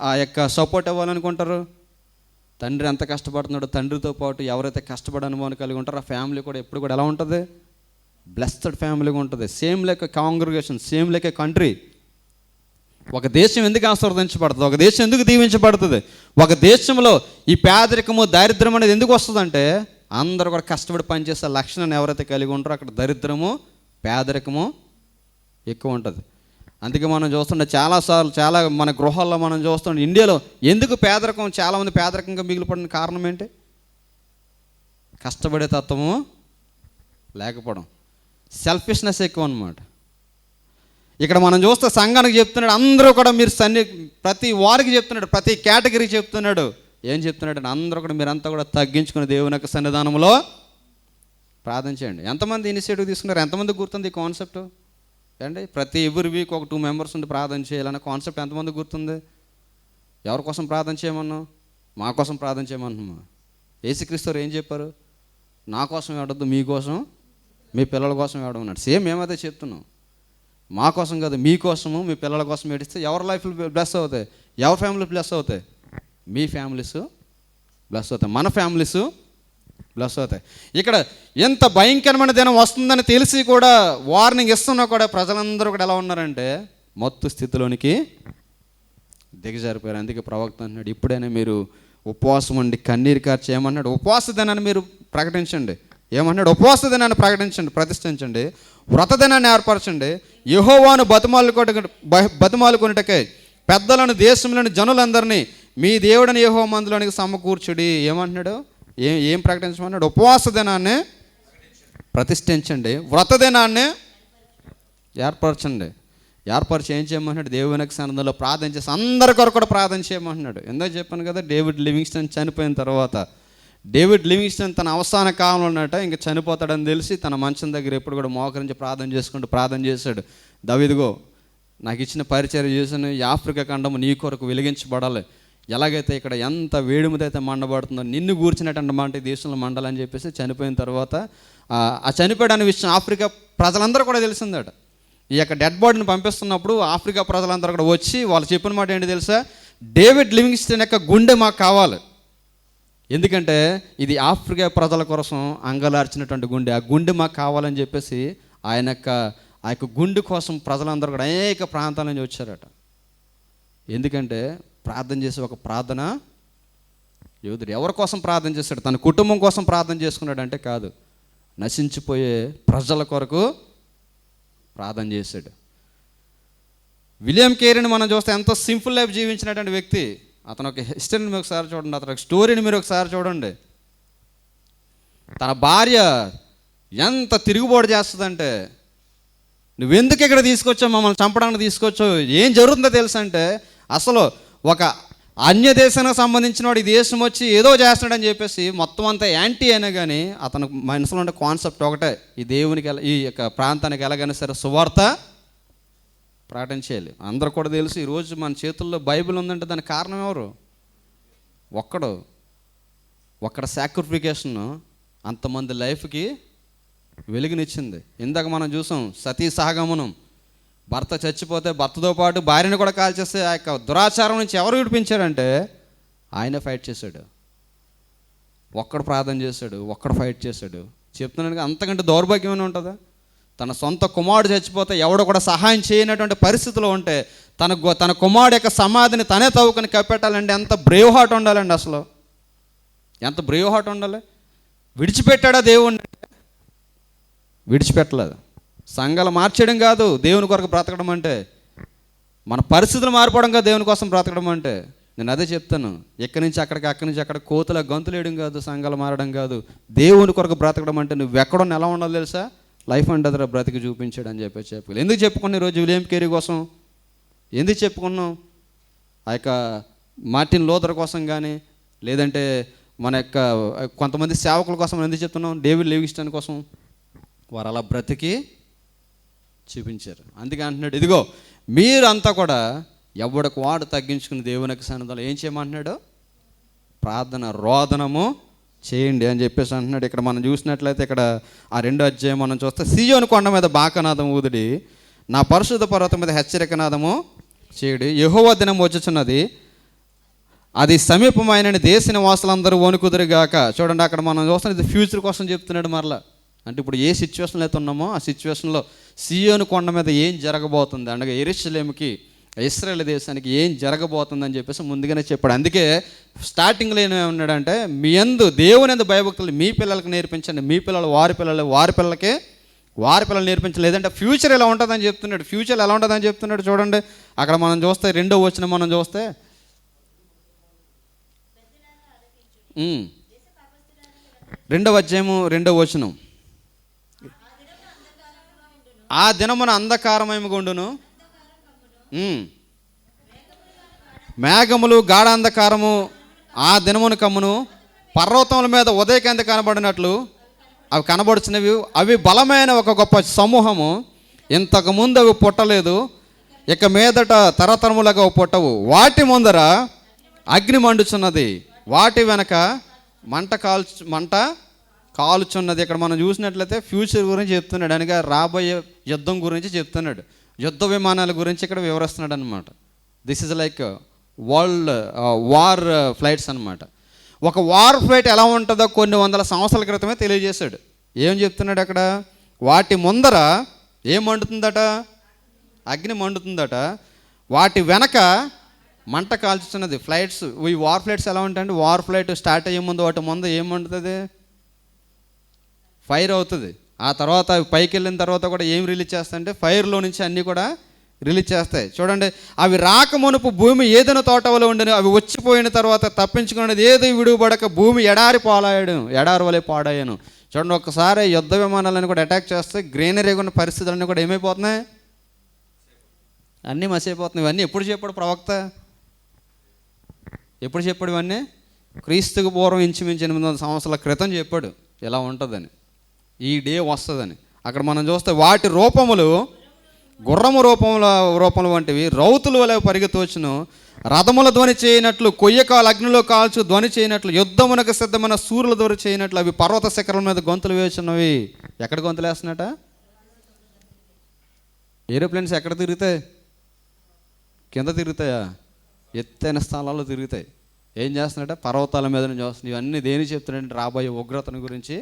ఆ యొక్క సపోర్ట్ ఇవ్వాలనుకుంటారు? తండ్రి ఎంత కష్టపడుతున్నాడో, తండ్రితో పాటు ఎవరైతే కష్టపడే అనుభవాన్ని కలిగి ఉంటారో ఆ ఫ్యామిలీ కూడా ఎప్పుడు కూడా ఎలా ఉంటుంది? బ్లెస్డ్ ఫ్యామిలీగా ఉంటుంది. Same like congregation, same like ఏ కంట్రీ. ఒక దేశం ఎందుకు ఆశీర్వదించబడుతుంది? ఒక దేశం ఎందుకు దీవించబడుతుంది? ఒక దేశంలో ఈ పేదరికము, దారిద్ర్యం అనేది ఎందుకు వస్తుందంటే, అందరూ కూడా కష్టపడి పనిచేసే లక్షణాన్ని ఎవరైతే కలిగి ఉంటారో అక్కడ దరిద్రము, పేదరికము ఎక్కువ ఉంటుంది. అందుకే మనం చూస్తుంటే చాలాసార్లు మన గృహాల్లో మనం చూస్తుంటే ఇండియాలో ఎందుకు పేదరికం, చాలామంది పేదరికంగా మిగిలిపడిన కారణం ఏంటి? కష్టపడే తత్వము లేకపోవడం, సెల్ఫిష్నెస్ ఎక్కువ అన్నమాట. ఇక్కడ మనం చూస్తే సంఘానికి చెప్తున్నాడు, అందరూ కూడా మీరు ప్రతి వారికి చెప్తున్నాడు, ప్రతి కేటగిరీకి చెప్తున్నాడు. ఏం చెప్తున్నాడు? అందరూ కూడా మీరంతా కూడా తగ్గించుకుని దేవుని యొక్క సన్నిధానంలో ప్రార్థన చేయండి. ఎంతమంది ఇనిషియేటివ్ తీసుకున్నారు? ఎంతమంది గుర్తుంది ఈ కాన్సెప్ట్? అండి, ప్రతి ఎవ్రీ వీక్ ఒక 2 మెంబర్స్ ఉండి ప్రార్థన చేయాలన్న కాన్సెప్ట్ ఎంతమంది గుర్తుంది? ఎవరి కోసం ప్రార్థన చేయమన్నాం? మా కోసం ప్రార్థన చేయమన్నామా? యేసుక్రీస్తు ఏం చెప్పారు? నా కోసం ఏడొద్దు, మీకోసం, మీ పిల్లల కోసం ఏడమన్నాడు. సేమ్ మేమైతే చెప్తున్నాం, మా కోసం కాదు, మీకోసము, మీ పిల్లల కోసం ఏడిస్తే ఎవరి లైఫ్లు బ్లెస్ అవుతాయి? ఎవరి ఫ్యామిలీ బ్లెస్ అవుతాయి? మీ ఫ్యామిలీస్ బ్లెస్ అవుతాయి, మన ఫ్యామిలీస్ బ్లెస్ అవుతాయి. ఇక్కడ ఎంత భయంకరమైన దినం వస్తుందని తెలిసి కూడా వార్నింగ్ ఇస్తున్నా కూడా ప్రజలందరూ కూడా ఎలా ఉన్నారంటే మత్తు స్థితిలోనికి దిగజారిపోయారు. అందుకే ప్రవక్త అన్నాడు, ఇప్పుడైనా మీరు ఉపవాసం ఉండి కన్నీరు కార్చి ఏమన్నాడు? ఉపవాస దినాన్ని మీరు ప్రకటించండి. ఏమన్నాడు? ఉపవాస దినాన్ని ప్రకటించండి, ప్రతిష్ఠించండి, వ్రత దినాన్ని ఏర్పరచండి, యెహోవాను బతిమాలుకొనుటకై పెద్దలను, దేశంలోని జనులందరినీ మీ దేవుడిని యెహోవా మందిలోనికి సమకూర్చుడి. ఏమంటున్నాడు? ఏం ప్రకటించమన్నాడు? ఉపవాస దినాన్ని ప్రతిష్ఠించండి, వ్రత దినాన్ని ఏర్పరచండి. ఏర్పరిచి ఏం చేయమంటున్నాడు? దేవునికి సన్నిధిలో ప్రార్థన చేసి అందరి కొరకు కూడా ప్రార్థన చేయమంటున్నాడు. ఎందుకు చెప్పాను కదా, డేవిడ్ లివింగ్స్టన్ చనిపోయిన తర్వాత, డేవిడ్ లివింగ్స్టన్ తన అవసాన కాలంలో ఉన్నట ఇంక చనిపోతాడని తెలిసి తన మంచం దగ్గర ఎప్పుడు కూడా మోకరించి ప్రార్థన చేశాడు. దావీదుగో, నాకు ఇచ్చిన పరిచర్య చేసిన ఈ ఆఫ్రికా ఖండము నీ కొరకు వెలిగించబడాలి. ఎలాగైతే ఇక్కడ ఎంత వేడిమిదైతే మండబడుతుందో నిన్ను గూర్చినటువంటి మాట ఈ దేశంలో మండాలని చెప్పేసి చనిపోయిన తర్వాత ఆ చనిపోయాడనే విషయం ఆఫ్రికా ప్రజలందరూ కూడా తెలిసిందట. ఈ యొక్క డెడ్ బాడీని పంపిస్తున్నప్పుడు ఆఫ్రికా ప్రజలందరూ కూడా వచ్చి వాళ్ళు చెప్పిన మాట ఏంటి తెలుసా? డేవిడ్ లివింగ్స్టన్ యొక్క గుండె మాకు కావాలి. ఎందుకంటే ఇది ఆఫ్రికా ప్రజల కోసం అంగలార్చినటువంటి గుండె, ఆ గుండె మాకు కావాలని చెప్పేసి ఆ యొక్క గుండె కోసం ప్రజలందరూ కూడా అనేక ప్రాంతాల నుంచి వచ్చారట. ఎందుకంటే ప్రార్థన చేసి ఒక ప్రార్థన యోధుడు ఎవరి కోసం ప్రార్థన చేశాడు? తన కుటుంబం కోసం ప్రార్థన చేసుకున్నాడు అంటే కాదు, నశించిపోయే ప్రజల కొరకు ప్రార్థన చేశాడు. విలియం కేరీని మనం చూస్తే ఎంతో సింపుల్ లైఫ్ జీవించినటువంటి వ్యక్తి. అతను ఒక హిస్టరీని మీరు ఒకసారి చూడండి, అతను ఒక స్టోరీని మీరు ఒకసారి చూడండి. తన భార్య ఎంత తిరుగుబాటు చేస్తుందంటే, నువ్వెందుకు ఇక్కడ తీసుకొచ్చావు, మమ్మల్ని చంపడానికి తీసుకొచ్చావు, ఏం జరుగుతుందో తెలుసు అంటే, అసలు ఒక అన్య దేశానికి సంబంధించిన వాడు ఈ దేశం వచ్చి ఏదో చేస్తున్నాడని చెప్పేసి మొత్తం అంతా యాంటీ అయినా కానీ అతను మనసులో ఉండే కాన్సెప్ట్ ఒకటే, ఈ దేవునికి ఈ యొక్క ప్రాంతానికి ఎలాగైనా సరే సువార్త ప్రకటించేయాలి. అందరూ కూడా తెలుసు, ఈరోజు మన చేతుల్లో బైబిల్ ఉందంటే దానికి కారణం ఎవరు? ఒక్కడ సాక్రిఫికేషన్ అంతమంది లైఫ్కి వెలుగునిచ్చింది. ఇందాక మనం చూసాం సతీ సహగమనం, భర్త చచ్చిపోతే భర్తతో పాటు భార్యను కూడా కాల్చేస్తే ఆ యొక్క దురాచారం నుంచి ఎవరు విడిపించారంటే ఆయన ఫైట్ చేశాడు. ఒక్కడు ప్రార్థన చేశాడు, ఒక్కడు ఫైట్ చేశాడు. చెప్తున్నాను, అంతకంటే దౌర్భాగ్యమైన ఉంటుందా? తన సొంత కుమారుడు చచ్చిపోతే ఎవడో కూడా సహాయం చేయనటువంటి పరిస్థితిలో ఉంటే తన కుమారుడు యొక్క సమాధిని తనే తవ్వుకొని కప్పెట్టాలంటే ఎంత బ్రేవ్ హార్ట్ ఉండాలండి. అసలు ఎంత బ్రేవ్ హార్ట్ ఉండాలి. విడిచిపెట్టాడా దేవుణ్ణి? విడిచిపెట్టలేదు. సంఘాలు మార్చేయడం కాదు దేవుని కొరకు బ్రతకడం అంటే, మన పరిస్థితులు మారిపోవడం కాదు దేవుని కోసం బ్రతకడం అంటే. నేను అదే చెప్తాను, ఎక్కడి నుంచి అక్కడ కోతుల గంతులు వేయడం కాదు, సంఘాలు మారడం కాదు. దేవుని కొరకు బ్రతకడం అంటే నువ్వు ఎక్కడో ఎలా ఉండాలో తెలుసా? లైఫ్ అండ్ అదర్ బ్రతికి చూపించాడు అని చెప్పాలి. ఎందుకు చెప్పుకున్నాం ఈరోజు విలియం కేరీ కోసం? ఎందుకు చెప్పుకున్నాం? ఆ యొక్క మార్టిన్ లూథర్ కోసం కానీ, లేదంటే మన యొక్క కొంతమంది సేవకుల కోసం ఎందుకు చెప్తున్నాం? డేవిడ్ లివింగ్స్టన్ కోసం. వారు అలా బ్రతికి చూపించారు. అందుకే అంటున్నాడు, ఇదిగో మీరంతా కూడా ఎవడికి వాడు తగ్గించుకుని దేవునికి సన్నిధిలో ఏం చేయమంటున్నాడు? ప్రార్థన రోదనము చేయండి అని చెప్పేసి అంటున్నాడు. ఇక్కడ మనం చూసినట్లయితే ఇక్కడ ఆ 2వ అధ్యాయం మనం చూస్తే, సీయోను కొండ మీద బాకనాదం ఊదుడి, నా పరిశుద్ధ పర్వతం మీద హెచ్చరికనాదము చేయుడి, యెహోవా దినం వచ్చుచున్నది, అది సమీపమైన దేశ నివాసులందరూ వణుకుదురుగాక. చూడండి, అక్కడ మనం చూస్తాం, ఇది ఫ్యూచర్ కోసం చెప్తున్నాడు. మరలా అంటే ఇప్పుడు ఏ సిచ్యువేషన్లో అయితే ఉన్నామో ఆ సిచ్యువేషన్లో సీయోను కొండ మీద ఏం జరగబోతుంది, అనగా యెరూషలేముకి, ఇశ్రాయేల్ దేశానికి ఏం జరగబోతుంది అని చెప్పేసి ముందుగానే చెప్పాడు. అందుకే స్టార్టింగ్లో ఏమన్నాడంటే, మీ యందు దేవుని యందు భయభక్తులు మీ పిల్లలకు నేర్పించండి, మీ పిల్లలు వారి పిల్లలకి వారి పిల్లలు నేర్పించండి, లేదంటే ఫ్యూచర్ ఎలా ఉంటుందని చెప్తున్నాడు. ఫ్యూచర్ ఎలా ఉంటుందని చెప్తున్నాడు. చూడండి, అక్కడ మనం చూస్తే 2వ వచనం మనం చూస్తే, 2వ వచనం. ఆ దినమున అంధకారమయముగా ఉండును, మేఘములు గాఢ అంధకారము ఆ దినమును కమ్మును, పర్వతముల మీద ఉదయకాంతి కనబడినట్లు అవి కనబడుచున్నవి. అవి బలమైన ఒక గొప్ప సమూహము, ఇంతకుముందు అవి పుట్టలేదు, ఇక మీదట తరతరములుగా పుట్టవు. వాటి ముందర అగ్ని మండుచున్నది, వాటి వెనక మంట కాలుచున్నది. ఇక్కడ మనం చూసినట్లయితే ఫ్యూచర్ గురించి చెప్తున్నాడు, అనగా రాబోయే యుద్ధం గురించి చెప్తున్నాడు. యుద్ధ విమానాల గురించి ఇక్కడ వివరిస్తున్నాడు అనమాట. This is like world war flights అనమాట. ఒక వార్ ఫ్లైట్ ఎలా ఉంటుందో కొన్ని వందల సంవత్సరాల క్రితమే తెలియజేశాడు. ఏం చెప్తున్నాడు అక్కడ? వాటి ముందర ఏం మండుతుందట? అగ్ని మండుతుందట. వాటి వెనక మంట కాల్చుతున్నది. ఫ్లైట్స్, ఈ వార్ ఫ్లైట్స్ ఎలా ఉంటాయంటే, వార్ ఫ్లైట్ స్టార్ట్ అయ్యే ముందు వాటి ముందు ఏం మండుతుంది? ఫైర్ అవుతుంది. ఆ తర్వాత అవి పైకి వెళ్ళిన తర్వాత కూడా ఏం రిలీజ్ చేస్తాయంటే ఫైర్లో నుంచి అన్నీ కూడా రిలీజ్ చేస్తాయి. చూడండి, అవి రాక మునుపు భూమి ఏదైనా తోటవలో ఉండను, అవి వచ్చిపోయిన తర్వాత తప్పించుకున్నది ఏది విడువబడక భూమి ఎడారి వలె పాడాయను. చూడండి, ఒక్కసారి యుద్ధ విమానాలను కూడా అటాక్ చేస్తే గ్రీనరీగా ఉన్న పరిస్థితులన్నీ కూడా ఏమైపోతున్నాయి? అన్నీ మసైపోతున్నాయి. ఇవన్నీ ఎప్పుడు చెప్పాడు ప్రవక్త? ఎప్పుడు చెప్పాడు ఇవన్నీ? క్రీస్తుకు పూర్వం ఇంచుమించు 800 సంవత్సరాల క్రితం చెప్పాడు ఎలా ఉంటుందని, ఈ డే వస్తుందని. అక్కడ మనం చూస్తే వాటి రూపములు గుర్రము రూపముల వంటివి, రౌతుల వలె పరిగెత్తవచ్చును, రథముల ధ్వని చేయనట్లు, కొయ్యకాలు అగ్నిలో కాల్చు ధ్వని చేయనట్లు, యుద్ధమునకు సిద్ధమైన సూర్యుల ధ్వని చేయనట్లు అవి పర్వత శిఖరం మీద గొంతులు వేస్తున్నవి. ఎక్కడ గొంతులు వేస్తున్నట? ఏరోప్లేన్స్ ఎక్కడ తిరుగుతాయి? కింద తిరుగుతాయా? ఎత్తైన స్థలాల్లో తిరుగుతాయి. ఏం చేస్తున్నట్ట? పర్వతాల మీద నుంచి వస్తున్నాయి. ఇవన్నీ దేని చెప్తున్నాడు? రాబోయే ఉగ్రతను గురించి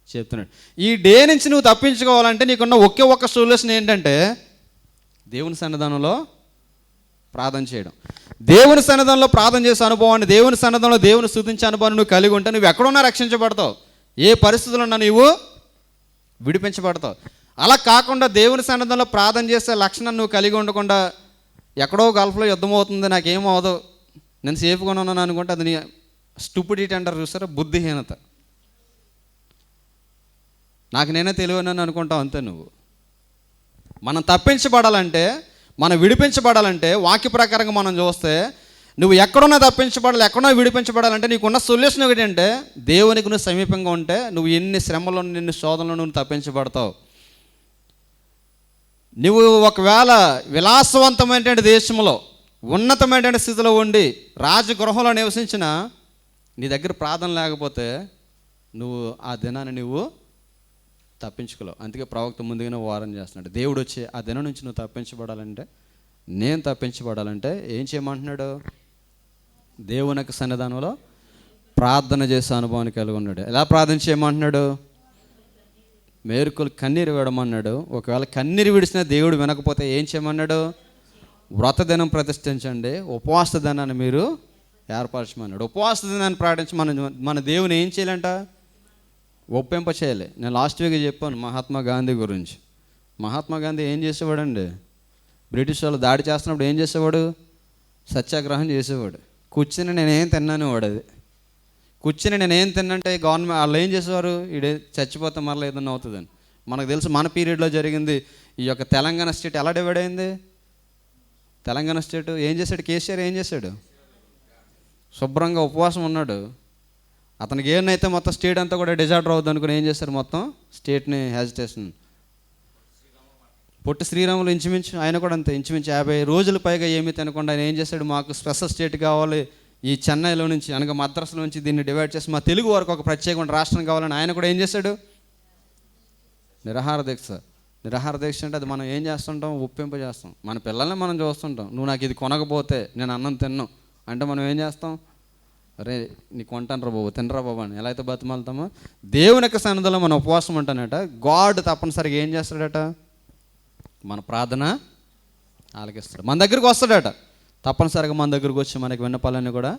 చెప్తున్నాడు. ఈ డే నుంచి నువ్వు తప్పించుకోవాలంటే నీకున్న ఒక్క సొల్యూషన్ ఏంటంటే దేవుని సన్నిధానంలో ప్రార్థన చేయడం. దేవుని సన్నిధానంలో ప్రార్థన చేసే అనుభవాన్ని, దేవుని సన్నిధానంలో దేవుని స్తుతించే అనుభవాన్ని నువ్వు కలిగి ఉంటే నువ్వు ఎక్కడున్నా రక్షించబడతావు, ఏ పరిస్థితుల్లో ఉన్నా నీవు విడిపించబడతావు. అలా కాకుండా దేవుని సన్నిధానంలో ప్రార్థన చేసే లక్షణాన్ని నువ్వు కలిగి ఉండకుండా ఎక్కడో గల్ఫ్లో యుద్ధం అవుతుంది, నాకేం అవదు, నేను సేఫ్గా ఉన్నాను అనుకుంటే అది నీ స్టూపిడిటీ అంటారు చూస్తారా, బుద్ధిహీనత. నాకు నేనే తెలియనని అనుకుంటావు అంతే. నువ్వు మనం తప్పించబడాలంటే, మనం విడిపించబడాలంటే వాక్య ప్రకారంగా మనం చూస్తే నువ్వు ఎక్కడున్నా తప్పించబడాలి, ఎక్కడున్నా విడిపించబడాలంటే నీకున్న సొల్యూషన్ ఏంటంటే దేవునికి నువ్వు సమీపంగా ఉంటే నువ్వు ఎన్ని శ్రమలో ఎన్ని శోధనలో నువ్వు తప్పించబడతావు. నువ్వు ఒకవేళ విలాసవంతమైన దేశంలో ఉన్నతమైన స్థితిలో ఉండి రాజగృహంలో నివసించిన నీ దగ్గర ప్రార్థన లేకపోతే నువ్వు ఆ దినాన్ని నువ్వు తప్పించుకోలేవు. అందుకే ప్రవక్త ముందుగానే వారం చేస్తున్నాడు. దేవుడు వచ్చి ఆ దినం నుంచి నువ్వు తప్పించబడాలంటే, నేను తప్పించబడాలంటే ఏం చేయమంటున్నాడు? దేవునికి సన్నిధానంలో ప్రార్థన చేసే అనుభవాన్ని కలిగి ఉన్నాడు. ఎలా ప్రార్థన చేయమంటున్నాడు? మేరుకులు కన్నీరు విడమన్నాడు. ఒకవేళ కన్నీరు విడిచినా దేవుడు వినకపోతే ఏం చేయమన్నాడు? వ్రత దినం ప్రతిష్ఠించండి, ఉపవాస దినాన్ని మీరు ఏర్పరచమన్నాడు. ఉపవాస దినాన్ని ప్రకటించి మన దేవుని ఏం చేయాలంట? ఒప్పింప చేయాలి. నేను లాస్ట్ వీక్ చెప్పాను మహాత్మా గాంధీ గురించి. మహాత్మా గాంధీ ఏం చేసేవాడండి? బ్రిటిష్ వాళ్ళు దాడి చేస్తున్నప్పుడు ఏం చేసేవాడు? సత్యాగ్రహం చేసేవాడు. కూర్చుని నేనేం తిన్నాను వాడు. అది కూర్చుని నేనేం తిన్నంటే గవర్నమెంట్ వాళ్ళు ఏం చేసేవారు? ఇడే చచ్చిపోతే మరలా ఏదన్నా అవుతుందని. మనకు తెలుసు మన పీరియడ్లో జరిగింది. ఈ యొక్క తెలంగాణ స్టేట్ ఎలా డివైడ్ అయింది? తెలంగాణ స్టేట్ ఏం చేశాడు? కేసీఆర్ ఏం చేశాడు? శుభ్రంగా ఉపవాసం ఉన్నాడు. అతనికి ఏమైతే మొత్తం స్టేట్ అంతా కూడా డిజార్డర్ అవుతుంది అనుకుని ఏం చేశారు? మొత్తం స్టేట్ని హ్యాజిటేషన్. పొట్టి శ్రీరాములు ఇంచుమించు ఆయన కూడా అంతే, ఇంచుమించు 50 రోజుల పైగా ఏమీ తినకుండా ఆయన ఏం చేశాడు? మాకు స్పెషల్ స్టేట్ కావాలి, ఈ చెన్నైలో నుంచి అనగా మద్రాసులో నుంచి దీన్ని డివైడ్ చేసి మా తెలుగు వారికి ఒక ప్రత్యేకమైన రాష్ట్రం కావాలని ఆయన కూడా ఏం చేశాడు? నిరాహార దీక్ష అంటే అది మనం ఏం చేస్తుంటాం? ఒప్పింప చేస్తాం. మన పిల్లల్ని మనం చూస్తుంటాం. నువ్వు నాకు ఇది కొనకపోతే నేను అన్నం తిన్నాను అంటే మనం ఏం చేస్తాం? అరే నీ కొంటాను రా బాబు, తినరా బాబు అని ఎలా అయితే బతిమాలుతామో దేవుని యొక్క సన్నిధిలో మనం ఉపవాసం ఉంటానట. గాడ్ తప్పనిసరిగా ఏం చేస్తాడట? మన ప్రార్థన ఆలకిస్తాడు, మన దగ్గరికి వస్తాడట. తప్పనిసరిగా మన దగ్గరకు వచ్చి మనకి విన్నపాలన్నీ కూడా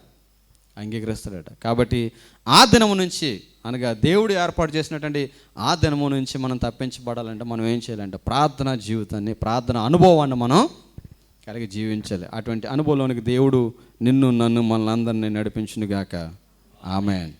అంగీకరిస్తాడట. కాబట్టి ఆ దినము నుంచి అనగా దేవుడు ఏర్పాటు చేసినటువంటి ఆ దినము నుంచి మనం తప్పించబడాలంటే మనం ఏం చేయాలంటే ప్రార్థన జీవితాన్ని, ప్రార్థన అనుభవాన్ని మనం కలిగి జీవించాలి. అటువంటి అనుభవంలోనికి దేవుడు నిన్ను నన్ను మనల్ని అందరినీ నడిపించునుగాక. ఆమేన్.